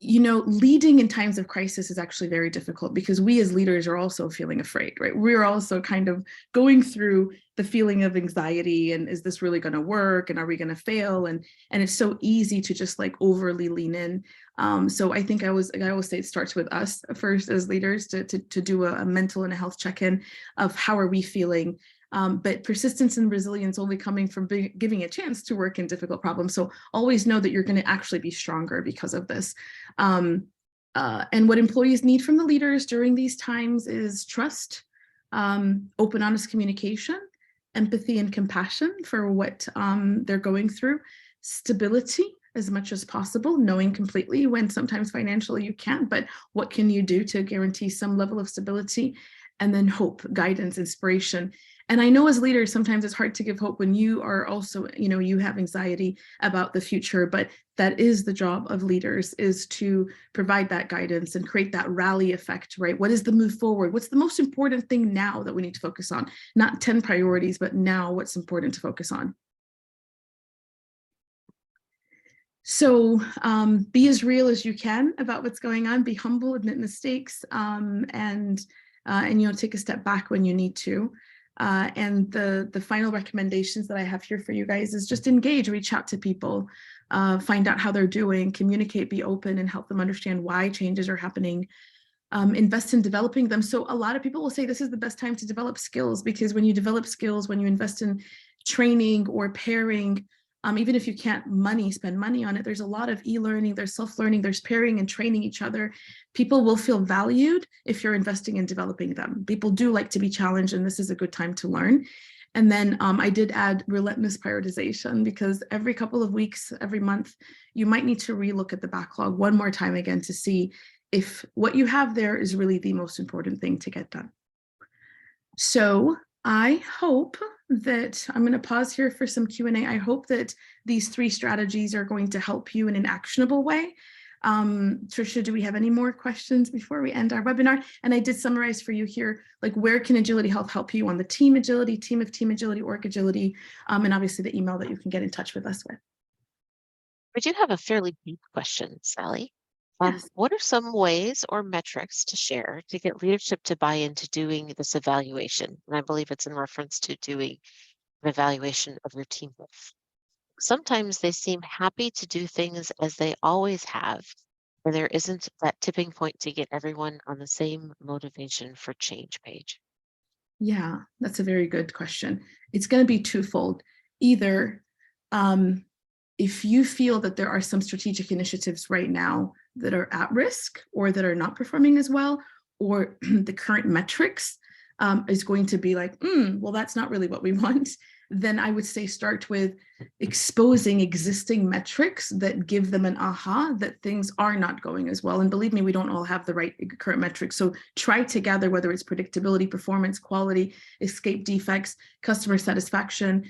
You know, leading in times of crisis is actually very difficult because we as leaders are also feeling afraid, right? We're also kind of going through the feeling of anxiety and is this really going to work and are we going to fail? And it's so easy to just like overly lean in. So I think I always say it starts with us first as leaders to do a mental and a health check-in of how are we feeling. But persistence and resilience only coming from giving a chance to work in difficult problems. So always know that you're going to actually be stronger because of this. And what employees need from the leaders during these times is trust, open, honest communication, empathy and compassion for what they're going through, stability as much as possible, knowing completely when sometimes financially you can't, but what can you do to guarantee some level of stability, and then hope, guidance, inspiration. And I know as leaders, sometimes it's hard to give hope when you are also, you know, you have anxiety about the future, but that is the job of leaders, is to provide that guidance and create that rally effect, right? What is the move forward? What's the most important thing now that we need to focus on? Not 10 priorities, but now what's important to focus on. So be as real as you can about what's going on, be humble, admit mistakes, and you know, take a step back when you need to. And the final recommendations that I have here for you guys is just engage, reach out to people, find out how they're doing, communicate, be open, and help them understand why changes are happening. Invest in developing them. So a lot of people will say this is the best time to develop skills, because when you develop skills, when you invest in training or pairing, even if you can't spend money on it, there's a lot of e-learning, there's self-learning, there's pairing and training each other. People will feel valued if you're investing in developing them. People do like to be challenged, and this is a good time to learn. And then I did add relentless prioritization, because every couple of weeks, every month, you might need to relook at the backlog one more time again to see if what you have there is really the most important thing to get done. So I hope that I'm going to pause here for some Q&A. I hope that these 3 strategies are going to help you in an actionable way. Trisha, do we have any more questions before we end our webinar? And I did summarize for you here, like where can AgilityHealth help you on the team agility, team of team agility, org agility, and obviously the email that you can get in touch with us with. We do have a fairly deep question, Sally. Yes. What are some ways or metrics to share to get leadership to buy into doing this evaluation? And I believe it's in reference to doing an evaluation of your team. Sometimes they seem happy to do things as they always have, and there isn't that tipping point to get everyone on the same motivation for change page. Yeah, that's a very good question. It's going to be twofold. Either if you feel that there are some strategic initiatives right now that are at risk or that are not performing as well, or the current metrics is going to be like, well, that's not really what we want, then I would say start with exposing existing metrics that give them an aha that things are not going as well. And believe me, we don't all have the right current metrics. So try to gather whether it's predictability, performance, quality, escape defects, customer satisfaction,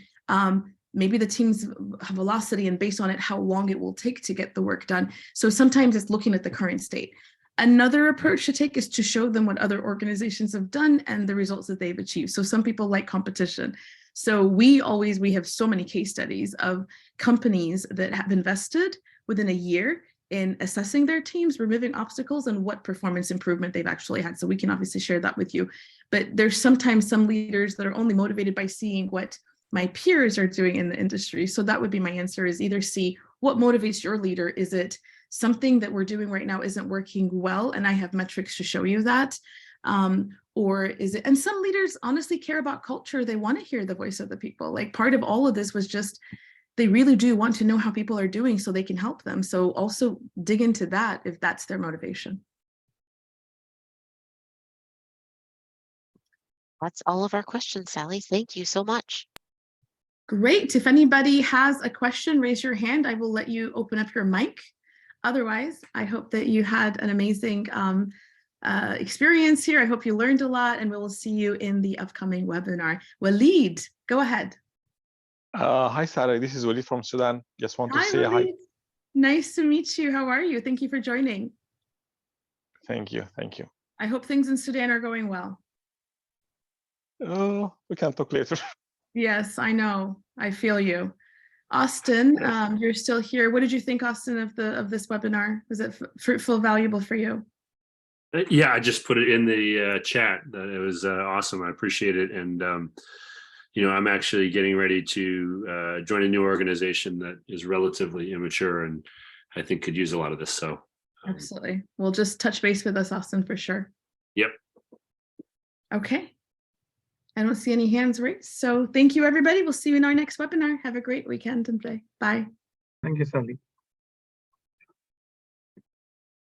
maybe the team's velocity, and based on it, how long it will take to get the work done. So sometimes it's looking at the current state. Another approach to take is to show them what other organizations have done and the results that they've achieved. So some people like competition. So we have so many case studies of companies that have invested within a year in assessing their teams, removing obstacles, and what performance improvement they've actually had. So we can obviously share that with you. But there's sometimes some leaders that are only motivated by seeing what my peers are doing in the industry. So that would be my answer, is either see what motivates your leader. Is it something that we're doing right now isn't working well, and I have metrics to show you that? Or is it, and some leaders honestly care about culture. They want to hear the voice of the people. Like part of all of this was just, they really do want to know how people are doing so they can help them. So also dig into that if that's their motivation. That's all of our questions, Sally. Thank you so much. Great. If anybody has a question, raise your hand. I will let you open up your mic. Otherwise, I hope that you had an amazing experience here. I hope you learned a lot, and we will see you in the upcoming webinar. Waleed, go ahead. Hi, Sally. This is Waleed from Sudan. Just want to say hi. Nice to meet you. How are you? Thank you for joining. Thank you. Thank you. I hope things in Sudan are going well. We can talk later. Yes, I know. I feel you. Austin, yes. You're still here. What did you think, Austin, of this webinar? Was it fruitful, valuable for you? Yeah, I just put it in the chat. It was awesome. I appreciate it. And, I'm actually getting ready to join a new organization that is relatively immature and I think could use a lot of this. So absolutely. We'll just touch base with us, Austin, for sure. Yep. Okay. I don't see any hands raised. So thank you, everybody. We'll see you in our next webinar. Have a great weekend and day. Bye. Thank you, Sally.